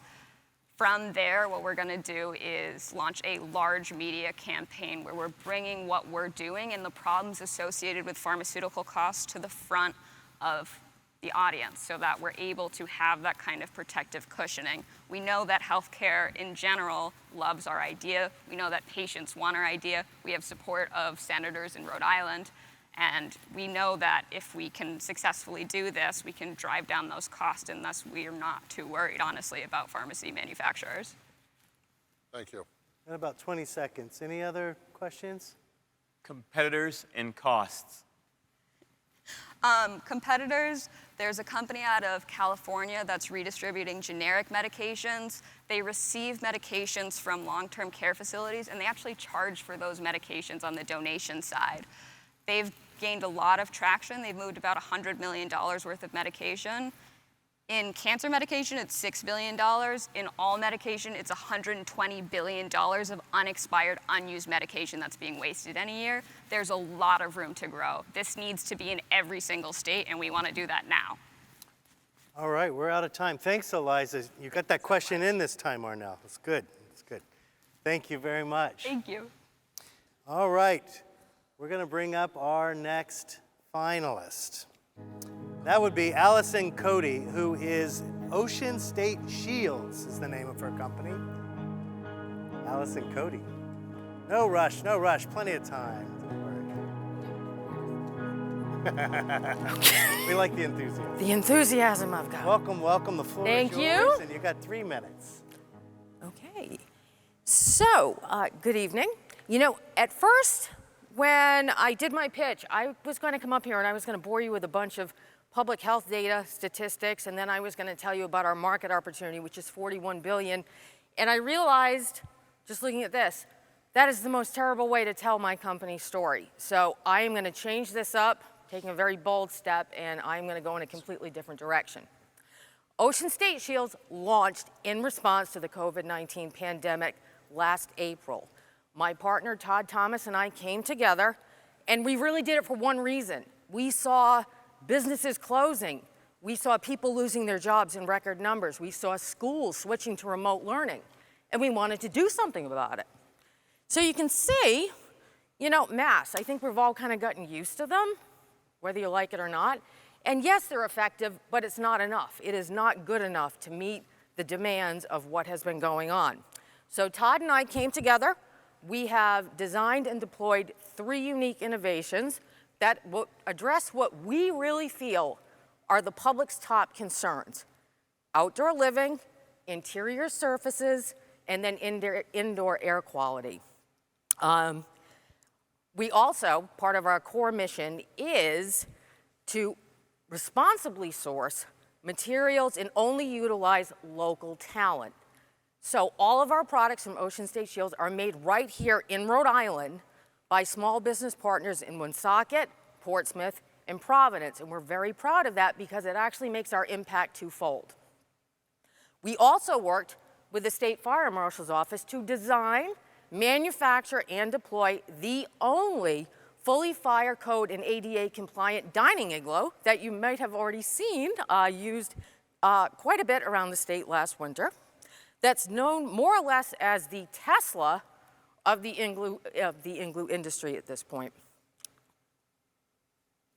From there, what we're going to do is launch a large media campaign where we're bringing what we're doing and the problems associated with pharmaceutical costs to the front of the audience, so that we're able to have that kind of protective cushioning. We know that healthcare in general loves our idea. We know that patients want our idea. We have support of senators in Rhode Island. And we know that if we can successfully do this, we can drive down those costs, and thus we are not too worried, honestly, about pharmacy manufacturers. Thank you. In about 20 seconds. Any other questions? Competitors and costs. Competitors, there's a company out of California that's redistributing generic medications. They receive medications from long-term care facilities, and they actually charge for those medications on the donation side. They've gained a lot of traction. They've moved about $100 million worth of medication. In cancer medication, it's $6 billion. In all medication, it's $120 billion of unexpired, unused medication that's being wasted any year. There's a lot of room to grow. This needs to be in every single state, and we want to do that now. All right, we're out of time. Thanks, Eliza. You got that question in this time, Arnell. It's good. It's good. Thank you very much. Thank you. All right. We're going to bring up our next finalist. That would be Allison Cody, who is Ocean State Shields is the name of her company. Allison Cody. No rush, plenty of time. Don't worry. We like the enthusiasm. The enthusiasm I've got. Welcome. The floor is yours. Thank you. And you got 3 minutes. Okay. So, good evening. You know, at first, when I did my pitch, I was going to come up here and I was going to bore you with a bunch of public health data, statistics, and then I was going to tell you about our market opportunity, which is $41 billion. And I realized, just looking at this, that is the most terrible way to tell my company's story. So I am going to change this up, taking a very bold step, and I'm going to go in a completely different direction. Ocean State Shields launched in response to the COVID-19 pandemic last April. My partner, Todd Thomas, and I came together, and we really did it for one reason. We saw businesses closing. We saw people losing their jobs in record numbers. We saw schools switching to remote learning, and we wanted to do something about it. So you can see, you know, masks, I think we've all kind of gotten used to them, whether you like it or not. And yes, they're effective, but it's not enough. It is not good enough to meet the demands of what has been going on. So Todd and I came together. We have designed and deployed 3 unique innovations that will address what we really feel are the public's top concerns: outdoor living, interior surfaces, and then indoor air quality. We also, part of our core mission is to responsibly source materials and only utilize local talent. So all of our products from Ocean State Shields are made right here in Rhode Island by small business partners in Woonsocket, Portsmouth, and Providence. And we're very proud of that because it actually makes our impact twofold. We also worked with the State Fire Marshal's Office to design, manufacture, and deploy the only fully fire code and ADA compliant dining igloo that you might have already seen used quite a bit around the state last winter. That's known more or less as the Tesla of the igloo industry at this point.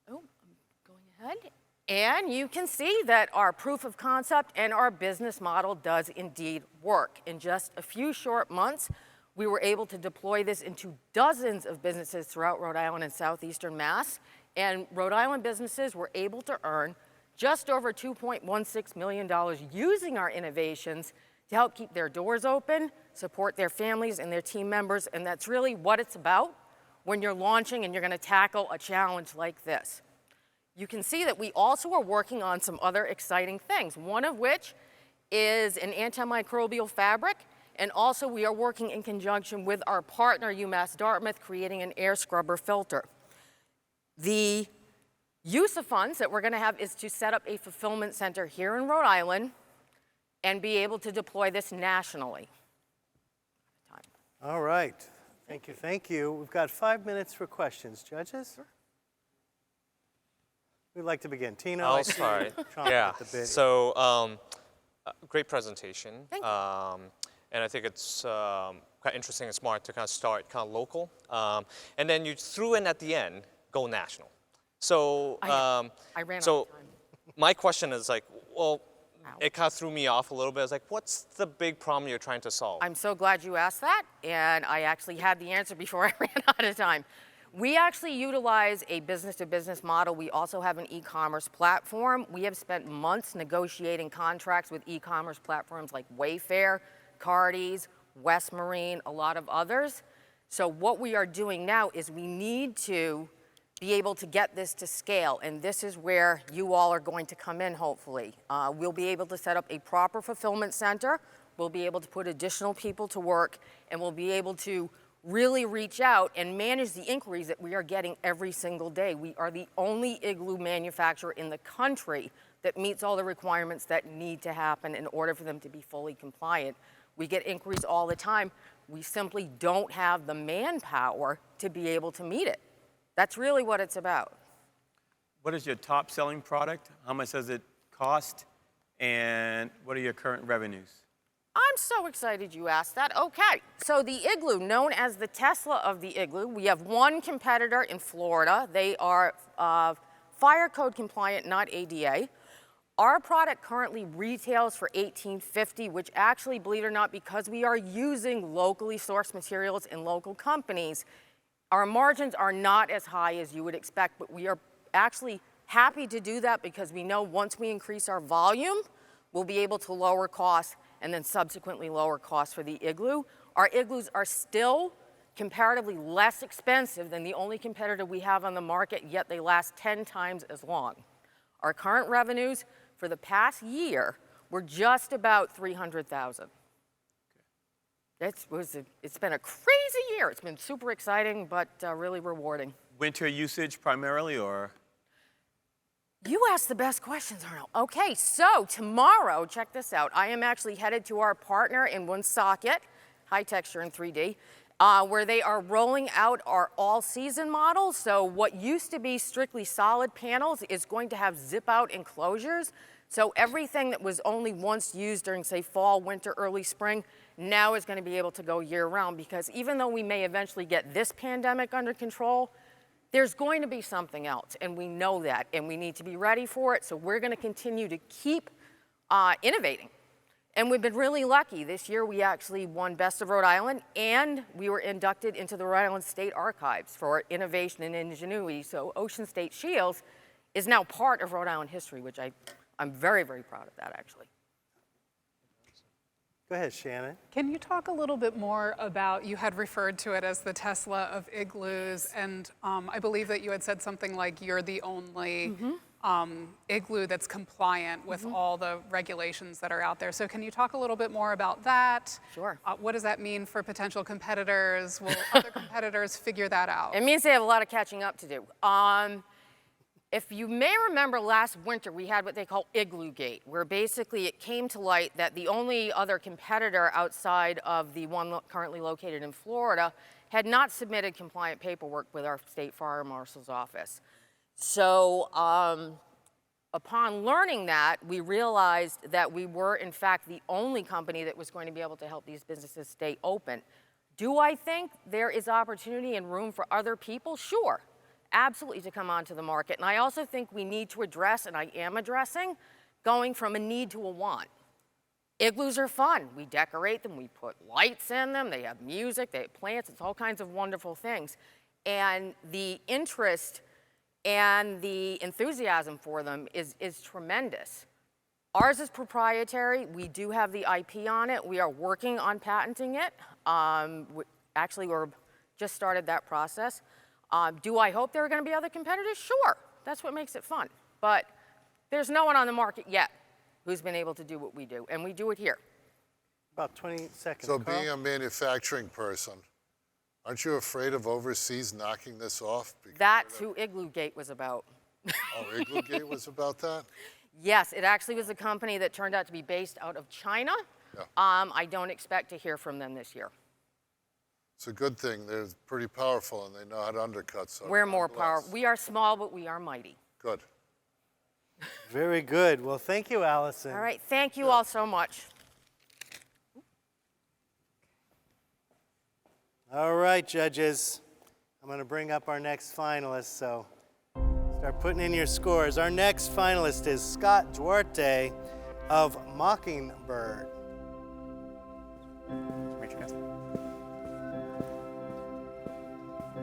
Oh, I'm going ahead. And you can see that our proof of concept and our business model does indeed work. In just a few short months, we were able to deploy this into dozens of businesses throughout Rhode Island and southeastern Mass. And Rhode Island businesses were able to earn just over $2.16 million using our innovations to help keep their doors open, support their families and their team members. And that's really what it's about when you're launching and you're going to tackle a challenge like this. You can see that we also are working on some other exciting things, one of which is an antimicrobial fabric, and also we are working in conjunction with our partner, UMass Dartmouth, creating an air scrubber filter. The use of funds that we're going to have is to set up a fulfillment center here in Rhode Island and be able to deploy this nationally. All right. Thank you. We've got 5 minutes for questions. Judges? Sure. Who'd like to begin? Tina? I'll start. Yeah. So, great presentation. Thank you. And I think it's quite interesting and smart to kind of start kind of local. And then you threw in at the end, go national. So, I ran out of time. My question is like, well, it kind of threw me off a little bit. I was like, what's the big problem you're trying to solve? I'm so glad you asked that, and I actually had the answer before I ran out of time. We actually utilize a business-to-business model. We also have an e-commerce platform. We have spent months negotiating contracts with e-commerce platforms like Wayfair, Cardi's, West Marine, a lot of others. So what we are doing now is we need to be able to get this to scale, and this is where you all are going to come in, hopefully. We'll be able to set up a proper fulfillment center. We'll be able to put additional people to work, and we'll be able to really reach out and manage the inquiries that we are getting every single day. We are the only igloo manufacturer in the country that meets all the requirements that need to happen in order for them to be fully compliant. We get inquiries all the time. We simply don't have the manpower to be able to meet it. That's really what it's about. What is your top selling product? How much does it cost? And what are your current revenues? I'm so excited you asked that. Okay, so the igloo, known as the Tesla of the igloo, we have one competitor in Florida. They are fire code compliant, not ADA. Our product currently retails for $18.50, which actually, believe it or not, because we are using locally sourced materials in local companies, our margins are not as high as you would expect, but we are actually happy to do that because we know once we increase our volume, we'll be able to lower costs and then subsequently lower costs for the igloo. Our igloos are still comparatively less expensive than the only competitor we have on the market, yet they last 10 times as long. Our current revenues for the past year were just about $300,000. It's been a crazy year. It's been super exciting, but really rewarding. Winter usage primarily, or? You asked the best questions, Arnold. Okay, so tomorrow, check this out. I am actually headed to our partner in Woonsocket, High Texture in 3D, where they are rolling out our all-season model. So what used to be strictly solid panels is going to have zip-out enclosures. So everything that was only once used during, say, fall, winter, early spring, now is going to be able to go year-round, because even though we may eventually get this pandemic under control, there's going to be something else, and we know that, and we need to be ready for it. So we're going to continue to keep innovating. And we've been really lucky. This year we actually won Best of Rhode Island, and we were inducted into the Rhode Island State Archives for our innovation and ingenuity. So Ocean State Shields is now part of Rhode Island history, which I'm very, very proud of that, actually. Go ahead, Shannon. Can you talk a little bit more about, you had referred to it as the Tesla of igloos, and I believe that you had said something like you're the only igloo that's compliant with all the regulations that are out there. So can you talk a little bit more about that? Sure. What does that mean for potential competitors? Will other competitors figure that out? It means they have a lot of catching up to do. If you may remember last winter, we had what they call Igloo Gate, where basically it came to light that the only other competitor outside of the one currently located in Florida had not submitted compliant paperwork with our state fire marshal's office. So upon learning that, we realized that we were, in fact, the only company that was going to be able to help these businesses stay open. Do I think there is opportunity and room for other people? Sure, absolutely, to come onto the market. And I also think we need to address, and I am addressing, going from a need to a want. Igloos are fun. We decorate them, we put lights in them, they have music, they have plants, it's all kinds of wonderful things. And the interest and the enthusiasm for them is tremendous. Ours is proprietary. We do have the IP on it. We are working on patenting it. Actually, we're just started that process. Do I hope there are going to be other competitors? Sure. That's what makes it fun. But there's no one on the market yet who's been able to do what we do, and we do it here. About 20 seconds. So Carl? being a manufacturing person, aren't you afraid of overseas knocking this off? That's who Igloo Gate was about. Oh, Igloo Gate was about that? Yes, it actually was a company that turned out to be based out of China. Yeah. I don't expect to hear from them this year. It's a good thing. They're pretty powerful and they know how to undercut. So We're more God bless. powerful. We are small, but we are mighty. Good. Very good. Well, thank you, Allison. All right, thank you all so much. All right, judges. I'm going to bring up our next finalist, so start putting in your scores. Our next finalist is Scott Duarte of Mockingbird. Meet you guys.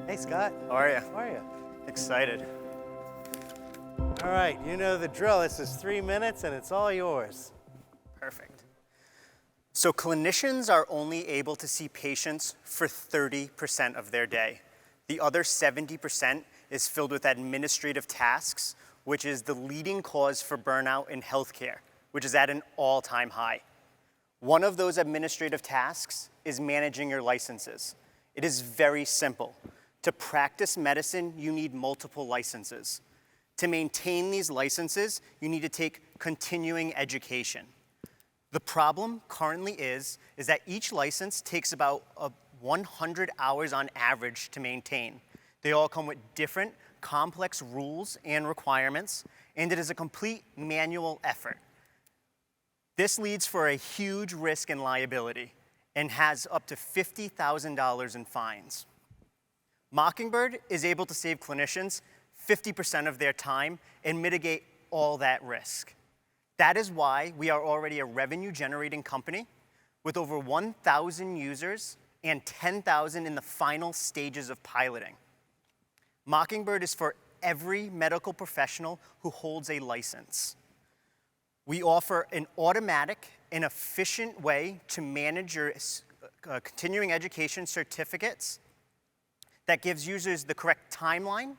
Hey, Scott. How are you? How are you? Excited. All right, you know the drill. This is 3 minutes, and it's all yours. Perfect. So clinicians are only able to see patients for 30% of their day. The other 70% is filled with administrative tasks, which is the leading cause for burnout in healthcare, which is at an all-time high. One of those administrative tasks is managing your licenses. It is very simple. To practice medicine, you need multiple licenses. To maintain these licenses, you need to take continuing education. The problem currently is that each license takes about 100 hours on average to maintain. They all come with different complex rules and requirements, and it is a complete manual effort. This leads for a huge risk and liability and has up to $50,000 in fines. Mockingbird is able to save clinicians 50% of their time and mitigate all that risk. That is why we are already a revenue-generating company with over 1,000 users and 10,000 in the final stages of piloting. Mockingbird is for every medical professional who holds a license. We offer an automatic and efficient way to manage your continuing education certificates that gives users the correct timeline,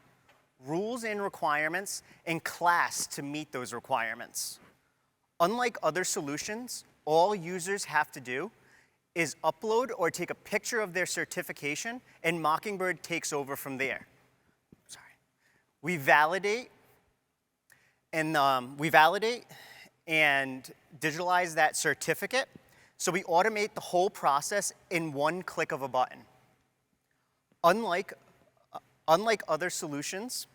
rules and requirements, and class to meet those requirements. Unlike other solutions, all users have to do is upload or take a picture of their certification, and Mockingbird takes over from there. Sorry. We validate and digitalize that certificate, so we automate the whole process in one click of a button. Unlike other solutions,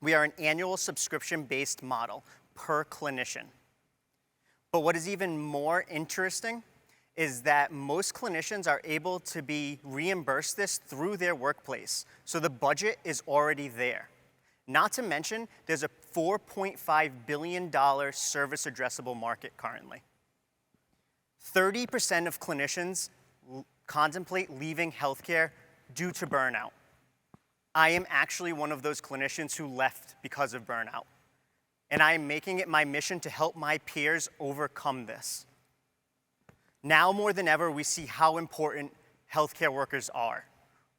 we are an annual subscription-based model per clinician. But what is even more interesting is that most clinicians are able to be reimbursed this through their workplace, so the budget is already there. Not to mention, there's a $4.5 billion service addressable market currently. 30% of clinicians contemplate leaving healthcare due to burnout. I am actually one of those clinicians who left because of burnout. And I am making it my mission to help my peers overcome this. Now more than ever, we see how important healthcare workers are.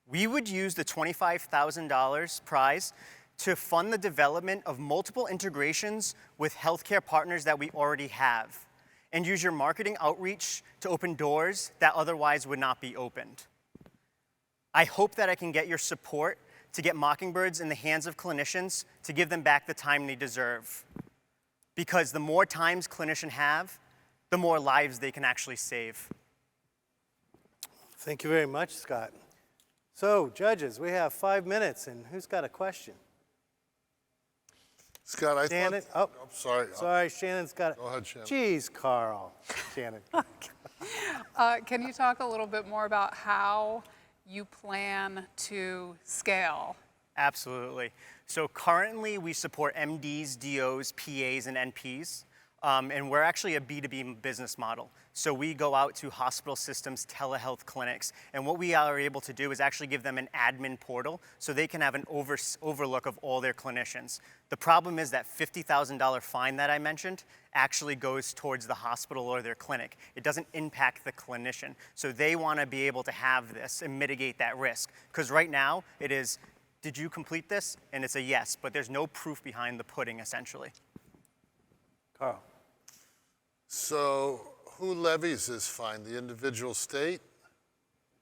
We would use the $25,000 prize to fund the development of multiple integrations with healthcare partners that we already have, and use your marketing outreach to open doors that otherwise would not be opened. I hope that I can get your support to get Mockingbirds in the hands of clinicians to give them back the time they deserve. Because the more times clinicians have, the more lives they can actually save. Thank you very much, Scott. So, judges, we have 5 minutes, and who's got a question? Scott, I Shannon? thought... Oh, I'm sorry. sorry, Shannon's got it. Go ahead, Shannon. Jeez, Carl. Shannon. Can you talk a little bit more about how you plan to scale? Absolutely. So currently we support MDs, DOs, PAs, and NPs. And we're actually a B2B business model. So we go out to hospital systems, telehealth clinics, and what we are able to do is actually give them an admin portal so they can have an overlook of all their clinicians. The problem is that $50,000 fine that I mentioned actually goes towards the hospital or their clinic. It doesn't impact the clinician. So they want to be able to have this and mitigate that risk. Because right now it is, did you complete this? And it's a yes, but there's no proof behind the pudding essentially. Carl. So who levies this fine? The individual state?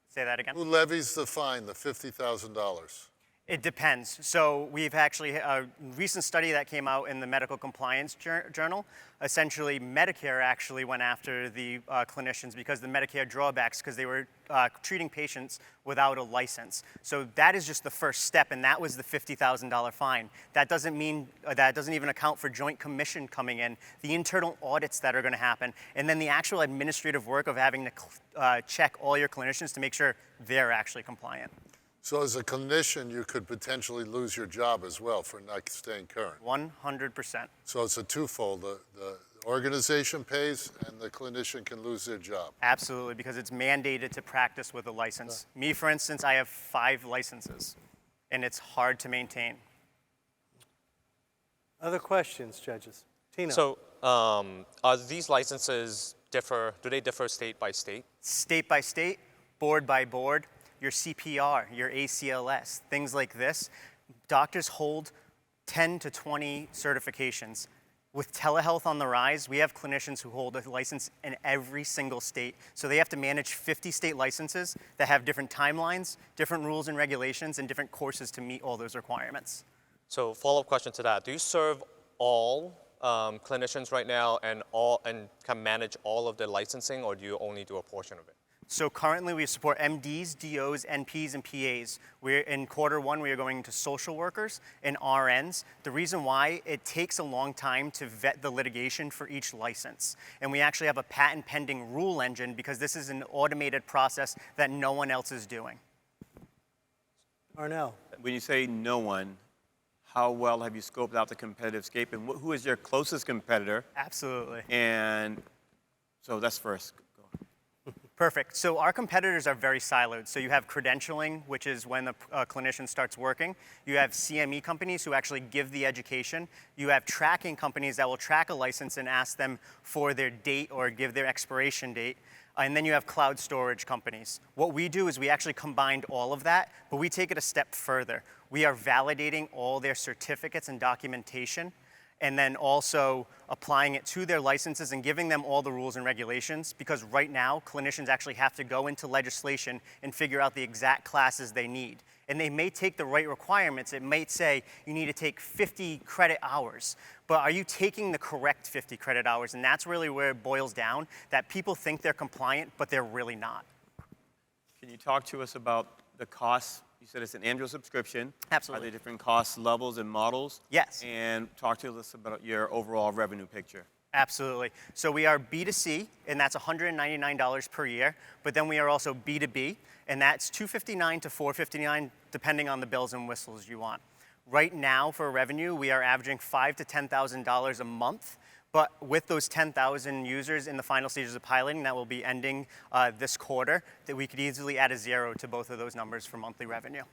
Say that again. Who levies the fine, the $50,000? It depends. So we've actually, a recent study that came out in the Medical Compliance Journal, essentially Medicare actually went after the clinicians because the Medicare drawbacks, because they were treating patients without a license. So that is just the first step, and that was the $50,000 fine. That doesn't mean, that doesn't even account for Joint Commission coming in, the internal audits that are gonna happen, and then the actual administrative work of having to check all your clinicians to make sure they're actually compliant. So as a clinician, you could potentially lose your job as well for not staying current. 100%. So it's a twofold. The organization pays and the clinician can lose their job. Absolutely, because it's mandated to practice with a license. Me, for instance, I have 5 licenses, and it's hard to maintain. Other questions, judges? Tina. So are these licenses differ, do they differ state by state? State by state, board by board. Your CPR, your ACLS, things like this. Doctors hold 10 to 20 certifications. With telehealth on the rise, we have clinicians who hold a license in every single state. So they have to manage 50 state licenses that have different timelines, different rules and regulations, and different courses to meet all those requirements. So follow-up question to that. Do you serve all clinicians right now and can manage all of the licensing, or do you only do a portion of it? So currently we support MDs, DOs, NPs, and PAs. We're in Q1, we are going to social workers and RNs. The reason why, it takes a long time to vet the litigation for each license. And we actually have a patent pending rule engine because this is an automated process that no one else is doing. Arnell. When you say no one, how well have you scoped out the competitive scape, and who is your closest competitor? Absolutely. And so that's first. Perfect. So our competitors are very siloed. So you have credentialing, which is when the clinician starts working. You have CME companies who actually give the education. You have tracking companies that will track a license and ask them for their date or give their expiration date. And then you have cloud storage companies. What we do is we actually combined all of that, but we take it a step further. We are validating all their certificates and documentation, and then also applying it to their licenses and giving them all the rules and regulations, because right now, clinicians actually have to go into legislation and figure out the exact classes they need. And they may take the right requirements. It may say you need to take 50 credit hours, but are you taking the correct 50 credit hours? And that's really where it boils down, that people think they're compliant, but they're really not. Can you talk to us about the costs? You said it's an annual subscription. Absolutely. Are there different cost levels and models? Yes. And talk to us about your overall revenue picture. Absolutely. So we are B2C, and that's $199 per year. But then we are also B2B, and that's $259 to $459, depending on the bells and whistles you want. Right now, for revenue, we are averaging $5,000 to $10,000 a month. But with those 10,000 users in the final stages of piloting that will be ending this quarter, that we could easily add a 0 to both of those numbers for monthly revenue.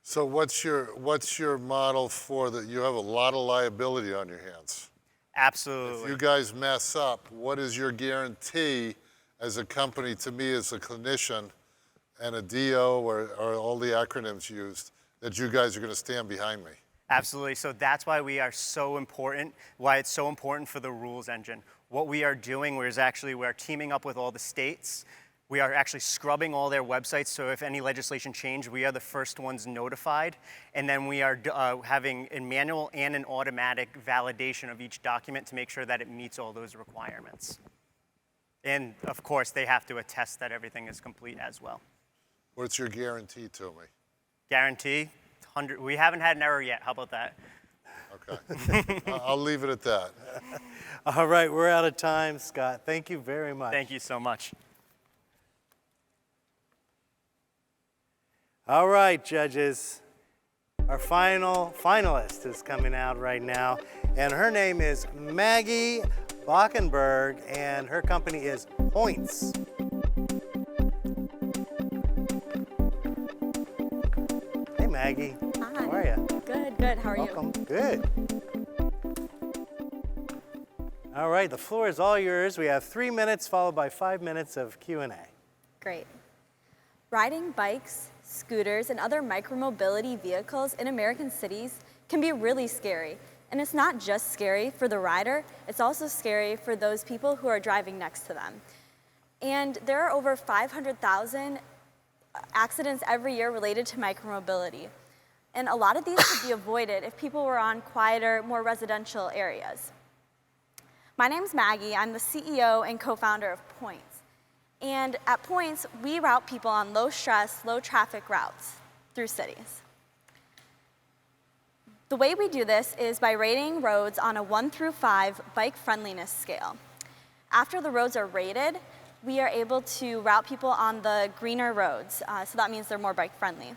So what's your model for that? You have a lot of liability on your hands. Absolutely. If you guys mess up, what is your guarantee as a company, to me as a clinician and a DO or all the acronyms used, that you guys are going to stand behind me? Absolutely. So that's why we are so important, why it's so important for the rules engine. What we are doing is actually we're teaming up with all the states. We are actually scrubbing all their websites, so if any legislation change, we are the first ones notified. And then we are having a manual and an automatic validation of each document to make sure that it meets all those requirements. And of course, they have to attest that everything is complete as well. What's your guarantee to me? Guarantee? We haven't had an error yet. How about that? Okay. I'll leave it at that. All right, we're out of time, Scott. Thank you very much. Thank you so much. All right, judges. Our final finalist is coming out right now, and her name is Maggie Bockenberg, and her company is Points. Hey, Maggie. Hi. How are you? Good, good. How are Welcome. Good. All right, the floor is all yours. We have 3 minutes followed by 5 minutes of Q&A. Great. Riding bikes, scooters, and other micromobility vehicles in American cities can be really scary. And it's not just scary for the rider, it's also scary for those people who are driving next to them. And there are over 500,000 accidents every year related to micromobility. And a lot of these could be avoided if people were on quieter, more residential areas. My name's Maggie. I'm the CEO and co-founder of Points. And at Points, we route people on low-stress, low-traffic routes through cities. The way we do this is by rating roads on a 1 through 5 bike friendliness scale. After the roads are rated, we are able to route people on the greener roads, so that means they're more bike friendly.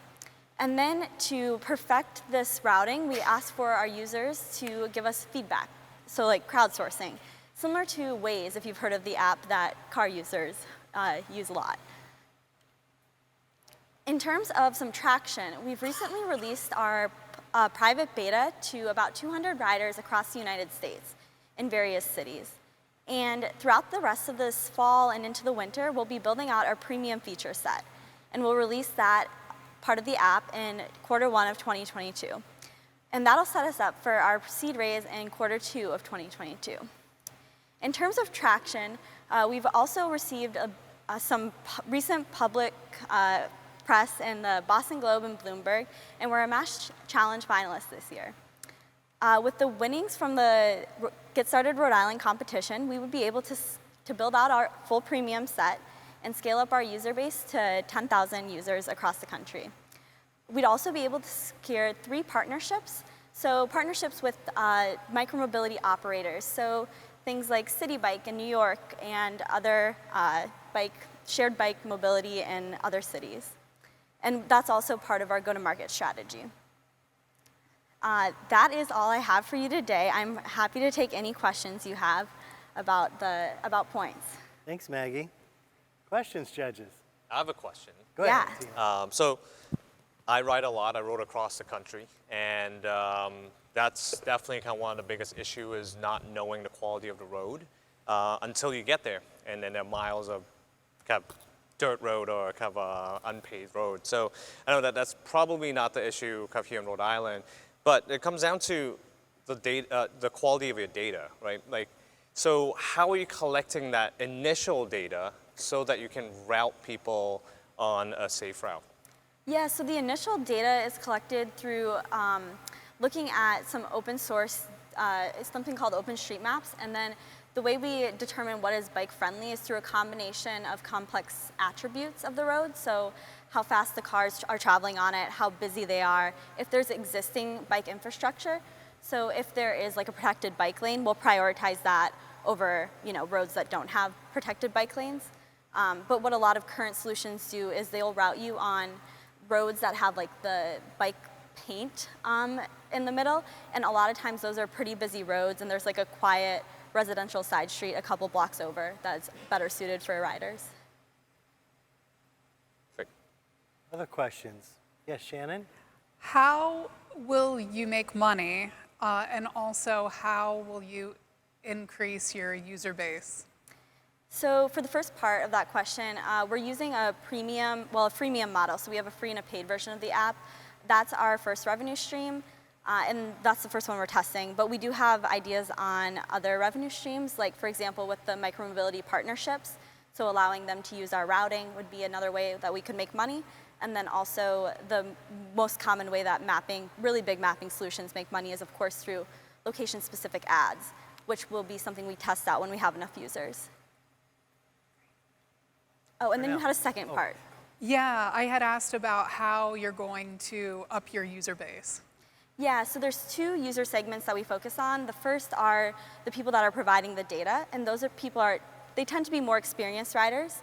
And then to perfect this routing, we ask for our users to give us feedback, so like crowdsourcing, similar to Waze, if you've heard of the app that car users use a lot. In terms of some traction, we've recently released our private beta to about 200 riders across the United States in various cities. And throughout the rest of this fall and into the winter, we'll be building out our premium feature set. And we'll release that part of the app in Q1 of 2022. And that'll set us up for our seed raise in Q2 of 2022. In terms of traction, we've also received some recent public press in the Boston Globe and Bloomberg, and we're a Mass Challenge finalist this year. With the winnings from the Get Started Rhode Island competition, we would be able to build out our full premium set and scale up our user base to 10,000 users across the country. We'd also be able to secure 3 partnerships, so partnerships with micromobility operators, so things like City Bike in New York and other shared bike mobility in other cities. And that's also part of our go-to-market strategy. That is all I have for you today. I'm happy to take any questions you have about Points. Thanks, Maggie. Questions, judges? I have a question. Go ahead. So I ride a lot. I rode across the country, and that's definitely kind of one of the biggest issues is not knowing the quality of the road until you get there, and then there are miles of kind of dirt road or kind of unpaved road. So I know that that's probably not the issue kind of here in Rhode Island, but it comes down to the data, the quality of your data, right? Like, so how are you collecting that initial data so that you can route people on a safe route? Yeah, so the initial data is collected through looking at some open source, something called OpenStreetMaps, and then the way we determine what is bike friendly is through a combination of complex attributes of the road. So how fast the cars are traveling on it, how busy they are, if there's existing bike infrastructure. So if there is like a protected bike lane, we'll prioritize that over roads that don't have protected bike lanes. But what a lot of current solutions do is they'll route you on roads that have like the bike paint in the middle, and a lot of times those are pretty busy roads, and there's like a quiet residential side street a couple blocks over that's better suited for riders. Great. Other questions? Yes, Shannon? How will you make money, and also how will you increase your user base? So for the first part of that question, we're using a freemium model. So we have a free and a paid version of the app. That's our first revenue stream, and that's the first one we're testing. But we do have ideas on other revenue streams, like for example with the micromobility partnerships. So allowing them to use our routing would be another way that we could make money. And then also the most common way that really big mapping solutions make money is of course through location-specific ads, which will be something we test out when we have enough users. Oh, and then you had a second part. Yeah, I had asked about how you're going to up your user base. Yeah, so there's 2 user segments that we focus on. The first are the people that are providing the data, and those are they tend to be more experienced riders.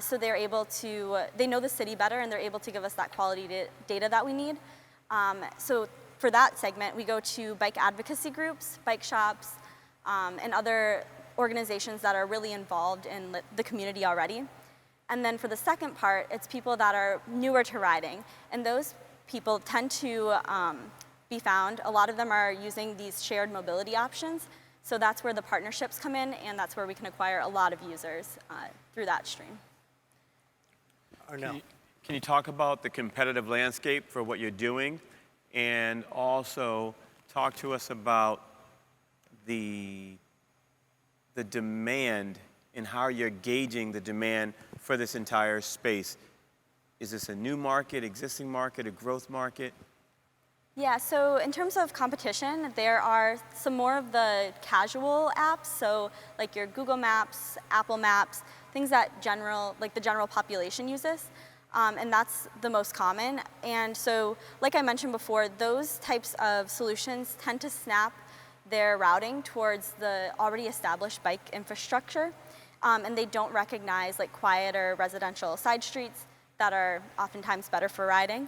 So they know the city better, and they're able to give us that quality data that we need. So for that segment, we go to bike advocacy groups, bike shops, and other organizations that are really involved in the community already. And then for the second part, it's people that are newer to riding. And those people tend to be found. A lot of them are using these shared mobility options. So that's where the partnerships come in, and that's where we can acquire a lot of users through that stream. Arnell. Can you talk about the competitive landscape for what you're doing, and also talk to us about the demand and how you're gauging the demand for this entire space? Is this a new market, existing market, a growth market? Yeah, so in terms of competition, there are some more of the casual apps, so like your Google Maps, Apple Maps, things that the general population uses, and that's the most common. And so, like I mentioned before, those types of solutions tend to snap their routing towards the already established bike infrastructure, and they don't recognize like quieter residential side streets that are oftentimes better for riding.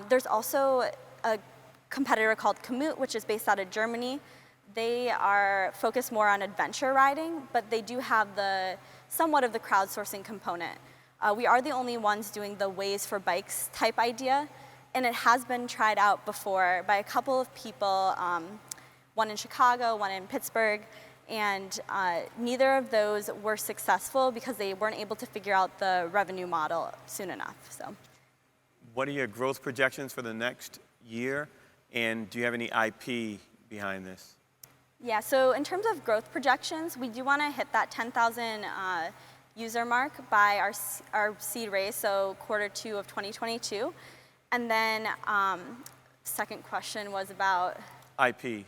There's also a competitor called Komoot, which is based out of Germany. They are focused more on adventure riding, but they do have somewhat of the crowdsourcing component. We are the only ones doing the Ways for Bikes type idea, and it has been tried out before by a couple of people, one in Chicago, one in Pittsburgh, and neither of those were successful because they weren't able to figure out the revenue model soon enough. So, what are your growth projections for the next year, and do you have any IP behind this? Yeah, so in terms of growth projections, we do want to hit that 10,000 user mark by our seed raise, so Q2 of 2022. And then second question was about IP.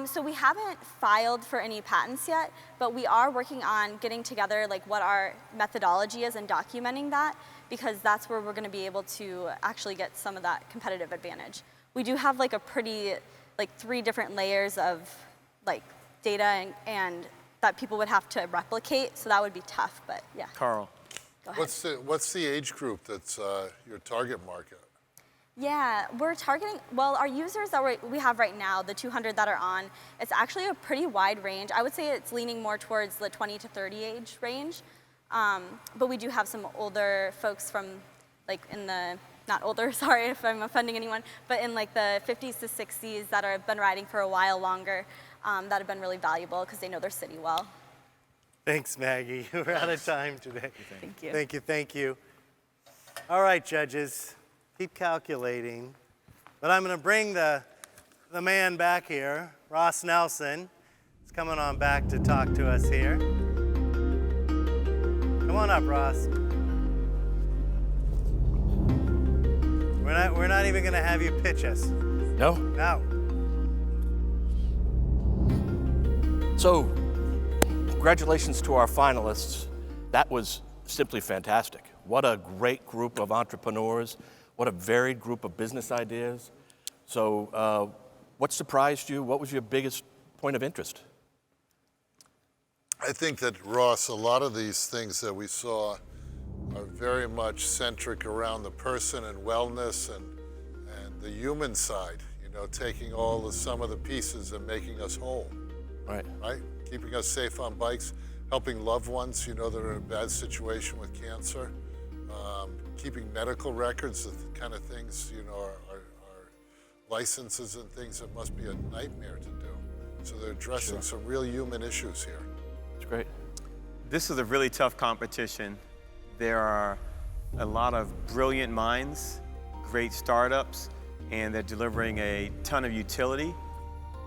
So we haven't filed for any patents yet, but we are working on getting together like what our methodology is and documenting that, because that's where we're going to be able to actually get some of that competitive advantage. We do have like a pretty, like 3 different layers of like data and that people would have to replicate, so that would be tough, but yeah. Carl. Go ahead. What's the age group that's your target market? Yeah, we're targeting, well, our users that we have right now, the 200 that are on, it's actually a pretty wide range. I would say it's leaning more towards the 20 to 30 age range. But we do have some older folks from like in the, not older, sorry if I'm offending anyone, but in like the 50s to 60s that have been riding for a while longer, that have been really valuable because they know their city well. Thanks, Maggie. We're out of time today. Thank you. Thank you, thank you. All right, judges, keep calculating. But I'm going to bring the man back here, Ross Nelson. He's coming on back to talk to us here. Come on up, Ross. We're not even going to have you pitch us. No? No. So, congratulations to our finalists. That was simply fantastic. What a great group of entrepreneurs. What a varied group of business ideas. So, what surprised you? What was your biggest point of interest? I think that, Ross, a lot of these things that we saw are very much centric around the person and wellness and the human side, you know, taking all the sum of the pieces and making us whole. Right. Right? Keeping us safe on bikes, helping loved ones, you know, that are in a bad situation with cancer, keeping medical records, the kind of things, you know, are licenses and things that must be a nightmare to do. So they're addressing some real human issues here. It's great. This is a really tough competition. There are a lot of brilliant minds, great startups, and they're delivering a ton of utility.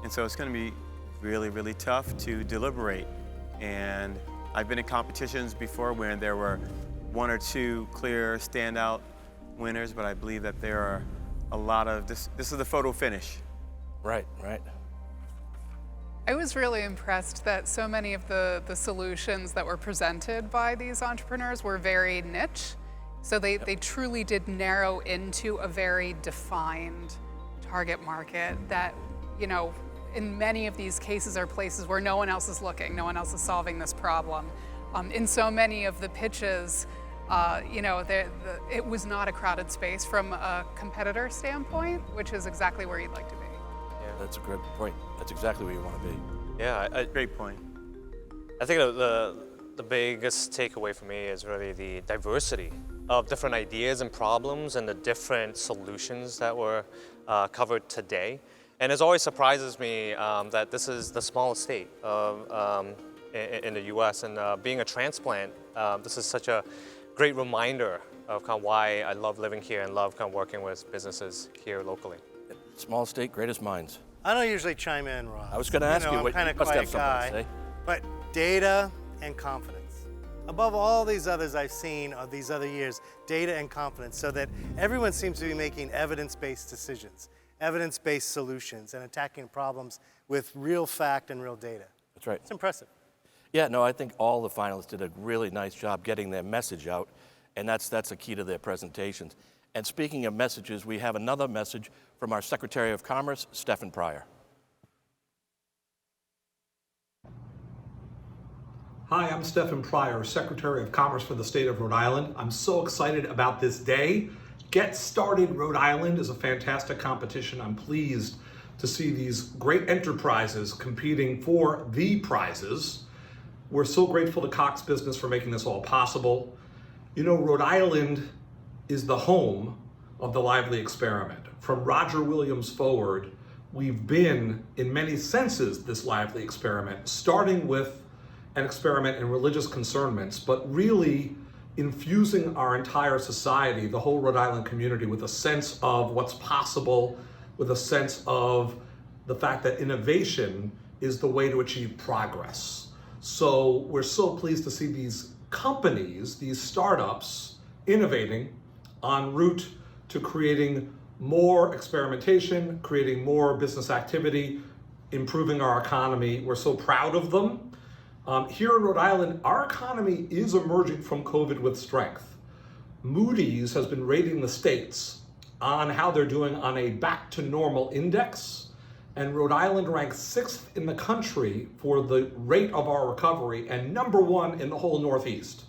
And so it's going to be really, really tough to deliberate. And I've been in competitions before where there were 1 or 2 clear standout winners, but I believe that there are a lot of, this is the photo finish. Right, right. I was really impressed that so many of the solutions that were presented by these entrepreneurs were very niche. So they truly did narrow into a very defined target market that, you know, in many of these cases are places where no one else is looking, no one else is solving this problem. In so many of the pitches, it was not a crowded space from a competitor standpoint, which is exactly where you'd like to be. Yeah, that's a great point. That's exactly where you want to be. Yeah, Great point. I think the biggest takeaway for me is really the diversity of different ideas and problems and the different solutions that were covered today. And it always surprises me that this is the smallest state in the US, and being a transplant, this is such a great reminder of kind of why I love living here and love kind of working with businesses here locally. Small state, greatest minds. I don't usually chime in, Rob. I was going to ask you, I'm what kind you of must have quiet something guy, to say. but data and confidence. Above all these others I've seen of these other years, data and confidence, so that everyone seems to be making evidence-based decisions, evidence-based solutions, and attacking problems with real fact and real data. That's right. It's impressive. Yeah, no, I think all the finalists did a really nice job getting their message out, and that's a key to their presentations. And speaking of messages, we have another message from our Secretary of Commerce, Stephen Pryor. Hi, I'm Stephen Pryor, Secretary of Commerce for the state of Rhode Island. I'm so excited about this day. Get Started Rhode Island is a fantastic competition. I'm pleased to see these great enterprises competing for the prizes. We're so grateful to Cox Business for making this all possible. You know, Rhode Island is the home of the lively experiment. From Roger Williams forward, we've been, in many senses, this lively experiment, starting with an experiment in religious concernments, but really infusing our entire society, the whole Rhode Island community, with a sense of what's possible, with a sense of the fact that innovation is the way to achieve progress. So we're so pleased to see these companies, these startups, innovating en route to creating more experimentation, creating more business activity, improving our economy. We're so proud of them. Here in Rhode Island, our economy is emerging from COVID with strength. Moody's has been rating the states on how they're doing on a back to normal index, and Rhode Island ranks 6th in the country for the rate of our recovery and #1 in the whole Northeast.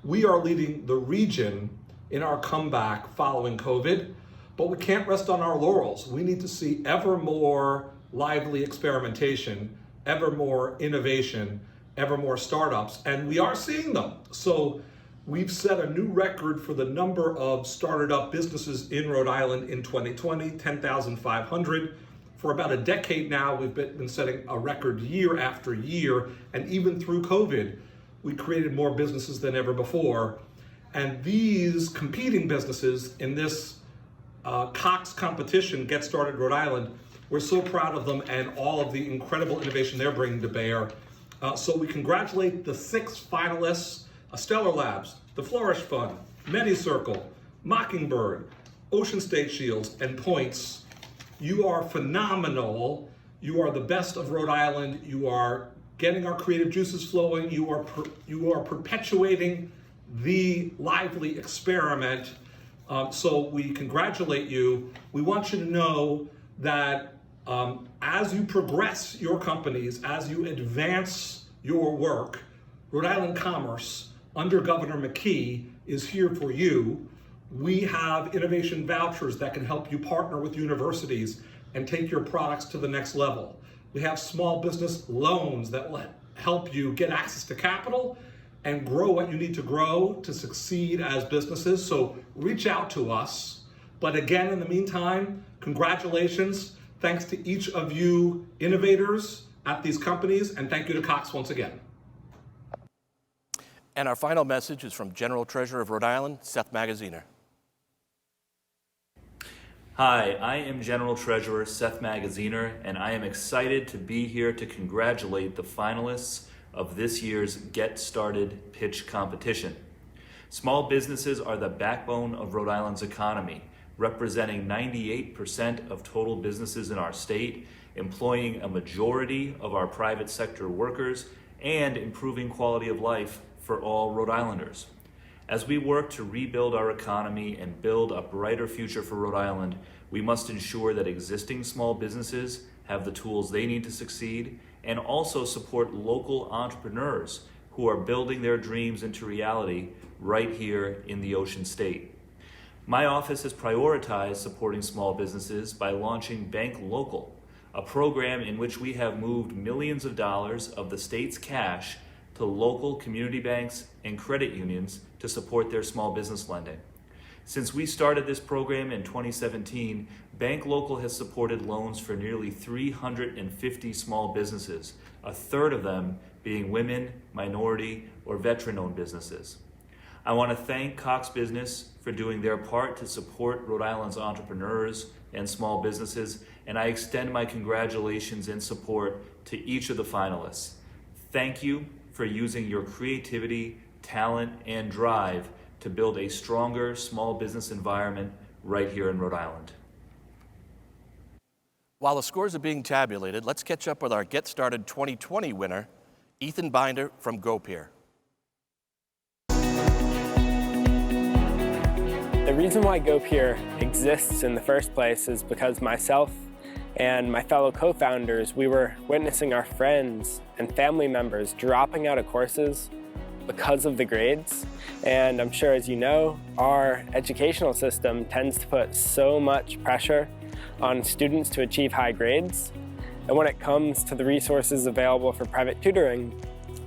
We are leading the region in our comeback following COVID, but we can't rest on our laurels. We need to see ever more lively experimentation, ever more innovation, ever more startups, and we are seeing them. So we've set a new record for the number of started up businesses in Rhode Island in 2020, 10,500. For about a decade now, we've been setting a record year after year, and even through COVID, we created more businesses than ever before. And these competing businesses in this Cox competition, Get Started Rhode Island, we're so proud of them and all of the incredible innovation they're bringing to bear. So we congratulate the 6 finalists, Stellar Labs, the Flourish Fund, MediCircle, Mockingbird, Ocean State Shields, and Points. You are phenomenal. You are the best of Rhode Island. You are getting our creative juices flowing. You are perpetuating the lively experiment. So we congratulate you. We want you to know that as you progress your companies, as you advance your work, Rhode Island Commerce under Governor McKee is here for you. We have innovation vouchers that can help you partner with universities and take your products to the next level. We have small business loans that will help you get access to capital and grow what you need to grow to succeed as businesses. So reach out to us. But again, in the meantime, congratulations. Thanks to each of you innovators at these companies, and thank you to Cox once again. And our final message is from General Treasurer of Rhode Island, Seth Magaziner. Hi, I am General Treasurer Seth Magaziner, and I am excited to be here to congratulate the finalists of this year's Get Started Pitch competition. Small businesses are the backbone of Rhode Island's economy, representing 98% of total businesses in our state, employing a majority of our private sector workers, and improving quality of life for all Rhode Islanders. As we work to rebuild our economy and build a brighter future for Rhode Island, we must ensure that existing small businesses have the tools they need to succeed, and also support local entrepreneurs who are building their dreams into reality right here in the Ocean State. My office has prioritized supporting small businesses by launching Bank Local, a program in which we have moved millions of dollars of the state's cash to local community banks and credit unions to support their small business lending. Since we started this program in 2017, Bank Local has supported loans for nearly 350 small businesses, a third of them being women, minority, or veteran-owned businesses. I want to thank Cox Business for doing their part to support Rhode Island's entrepreneurs and small businesses, and I extend my congratulations and support to each of the finalists. Thank you for using your creativity, talent, and drive to build a stronger small business environment right here in Rhode Island. While the scores are being tabulated, let's catch up with our Get Started 2020 winner, Ethan Binder from GoPeer. The reason why GoPeer exists in the first place is because myself and my fellow co-founders, we were witnessing our friends and family members dropping out of courses because of the grades. And I'm sure, as you know, our educational system tends to put so much pressure on students to achieve high grades. And when it comes to the resources available for private tutoring,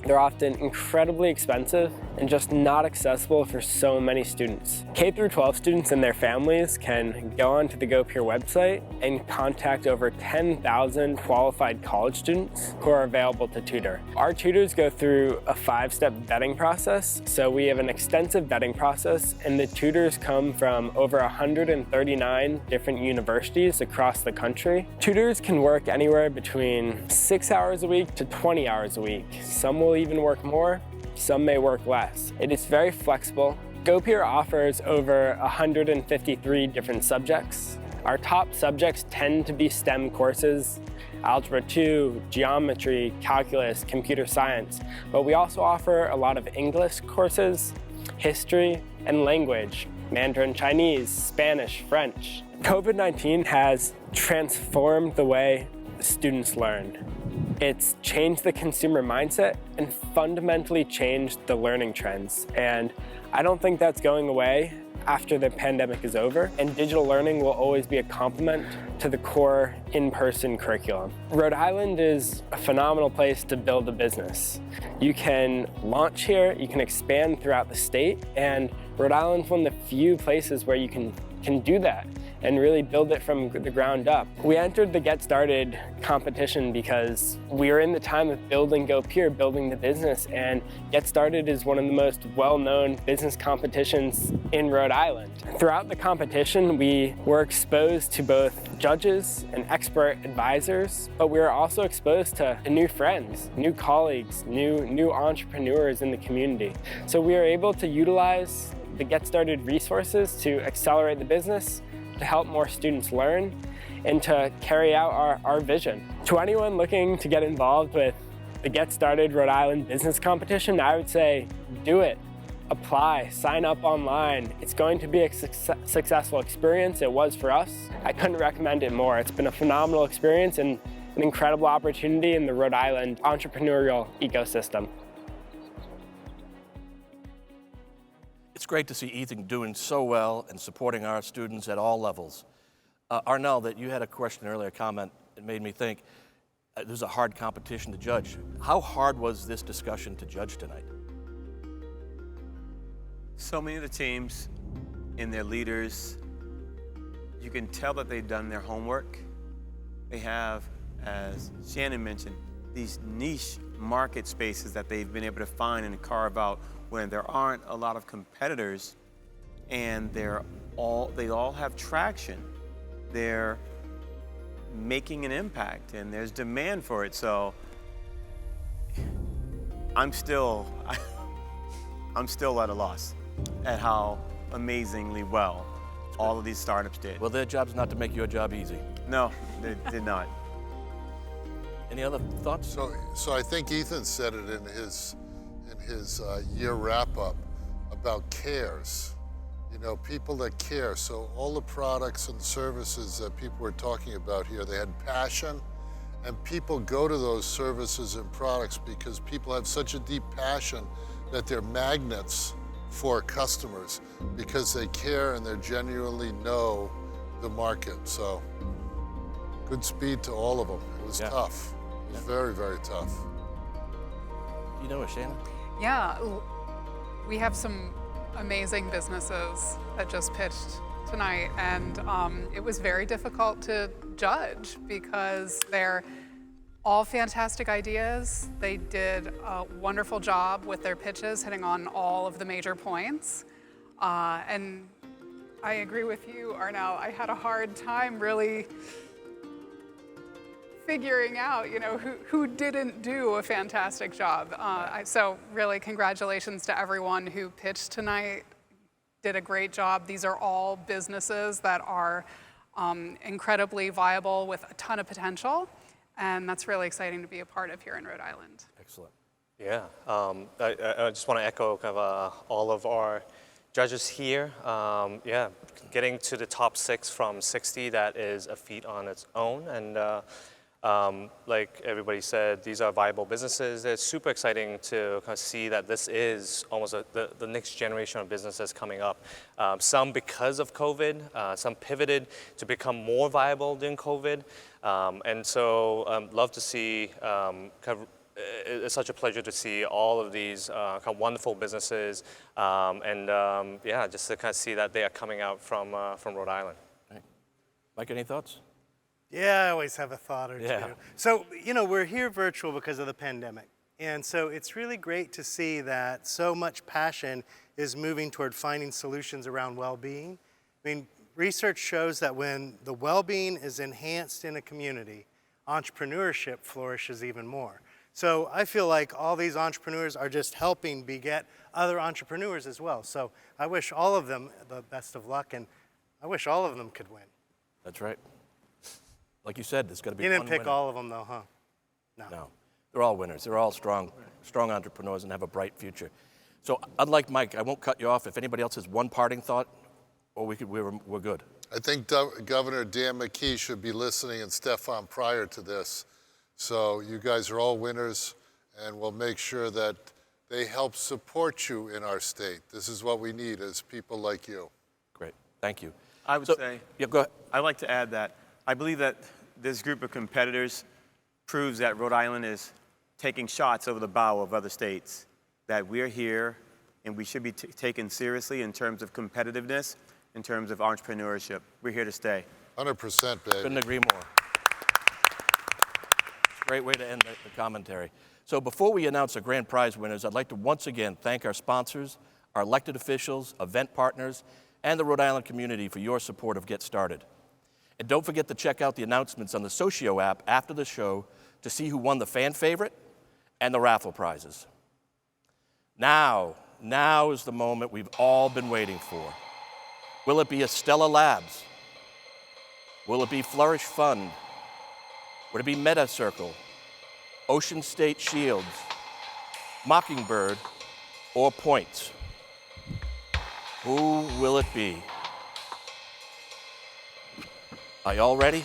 they're often incredibly expensive and just not accessible for so many students. K-12 students and their families can go onto the GoPeer website and contact over 10,000 qualified college students who are available to tutor. Our tutors go through a 5-step vetting process, so we have an extensive vetting process, and the tutors come from over 139 different universities across the country. Tutors can work anywhere between 6 hours a week to 20 hours a week. Some will even work more, some may work less. It is very flexible. GoPeer offers over 153 different subjects. Our top subjects tend to be STEM courses, Algebra 2, Geometry, Calculus, Computer Science, but we also offer a lot of English courses, History, and Language, Mandarin Chinese, Spanish, French. COVID-19 has transformed the way students learn. It's changed the consumer mindset and fundamentally changed the learning trends. And I don't think that's going away after the pandemic is over. And digital learning will always be a complement to the core in-person curriculum. Rhode Island is a phenomenal place to build a business. You can launch here, you can expand throughout the state, and Rhode Island's one of the few places where you can do that and really build it from the ground up. We entered the Get Started competition because we were in the time of building GoPeer, building the business, and Get Started is one of the most well-known business competitions in Rhode Island. Throughout the competition, we were exposed to both judges and expert advisors, but we were also exposed to new friends, new colleagues, new entrepreneurs in the community. So we were able to utilize the Get Started resources to accelerate the business, to help more students learn, and to carry out our vision. To anyone looking to get involved with the Get Started Rhode Island Business Competition, I would say do it. Apply, sign up online. It's going to be a successful experience. It was for us. I couldn't recommend it more. It's been a phenomenal experience and an incredible opportunity in the Rhode Island entrepreneurial ecosystem. It's great to see Ethan doing so well and supporting our students at all levels. Arnell, that you had a question earlier, a comment, it made me think, there's a hard competition to judge. How hard was this discussion to judge tonight? So many of the teams and their leaders, you can tell that they've done their homework. They have, as Shannon mentioned, these niche market spaces that they've been able to find and carve out when there aren't a lot of competitors, and they all have traction. They're making an impact and there's demand for it. So I'm still at a loss at how amazingly well all of these startups did. Well, their job's not to make your job easy. No, they did not. Any other thoughts? So I think Ethan said it in his year wrap-up about cares. You know, people that care. So all the products and services that people were talking about here, they had passion And people go to those services and products because people have such a deep passion that they're magnets for customers because they care and they genuinely know the market. So good speed to all of them. It was tough. It was very, very tough. You know it, Shannon? Yeah, we have some amazing businesses that just pitched tonight, and it was very difficult to judge because they're all fantastic ideas. They did a wonderful job with their pitches, hitting on all of the major points. And I agree with you, Arnell. I had a hard time really figuring out, who didn't do a fantastic job. So really, congratulations to everyone who pitched tonight. Did a great job. These are all businesses that are incredibly viable with a ton of potential. And that's really exciting to be a part of here in Rhode Island. Excellent. Yeah, I just want to echo kind of all of our judges here. Yeah, getting to the top 6 from 60, that is a feat on its own. And like everybody said, these are viable businesses. It's super exciting to kind of see that this is almost the next generation of businesses coming up. Some because of COVID, some pivoted to become more viable during COVID. And so love to see, it's such a pleasure to see all of these kind of wonderful businesses. Yeah, just to kind of see that they are coming out from Rhode Island. Right. Mike, any thoughts? Yeah, I always have a thought or two. Yeah. So, we're here virtual because of the pandemic. And so it's really great to see that so much passion is moving toward finding solutions around well-being. I mean, research shows that when the well-being is enhanced in a community, entrepreneurship flourishes even more. So I feel like all these entrepreneurs are just helping beget other entrepreneurs as well. So I wish all of them the best of luck, and I wish all of them could win. That's right. Like you said, there's got to be You one didn't pick winner. all of them though, huh? No. They're all winners. They're all strong entrepreneurs and have a bright future. So unlike Mike, I won't cut you off. If anybody else has one parting thought, or we're good. I think Governor Dan McKee should be listening and Stefan prior to this. So you guys are all winners, and we'll make sure that they help support you in our state. This is what we need is people like you. Great. Thank you. I would say, yeah, go ahead. I'd like to add that I believe that this group of competitors proves that Rhode Island is taking shots over the bow of other states, that we're here and we should be taken seriously in terms of competitiveness, in terms of entrepreneurship. We're here to stay. 100%, baby. Couldn't agree more. Great way to end the commentary. So before we announce our grand prize winners, I'd like to once again thank our sponsors, our elected officials, event partners, and the Rhode Island community for your support of Get Started. And don't forget to check out the announcements on the Socio app after the show to see who won the fan favorite and the raffle prizes. Now is the moment we've all been waiting for. Will it be Estella Labs? Will it be Flourish Fund? Would it be Meta Circle, Ocean State Shields, Mockingbird, or Points? Who will it be? Are y'all ready?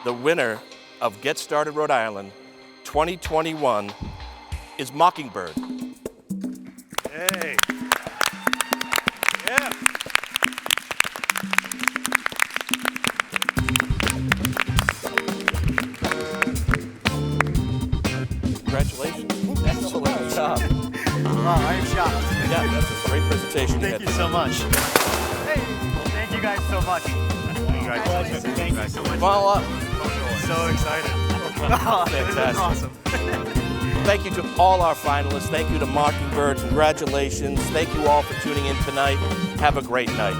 The winner of Get Started Rhode Island 2021 is Mockingbird. Hey. Yeah. Congratulations. Excellent job. Wow, I am shocked. Yeah, that's a great presentation. Thank you so much. Hey, thank you guys so much. Congratulations. Thank you so much. Well, So excited. This is awesome. Thank you to all our finalists. Thank you to Mockingbird. Congratulations. Thank you all for tuning in tonight. Have a great night.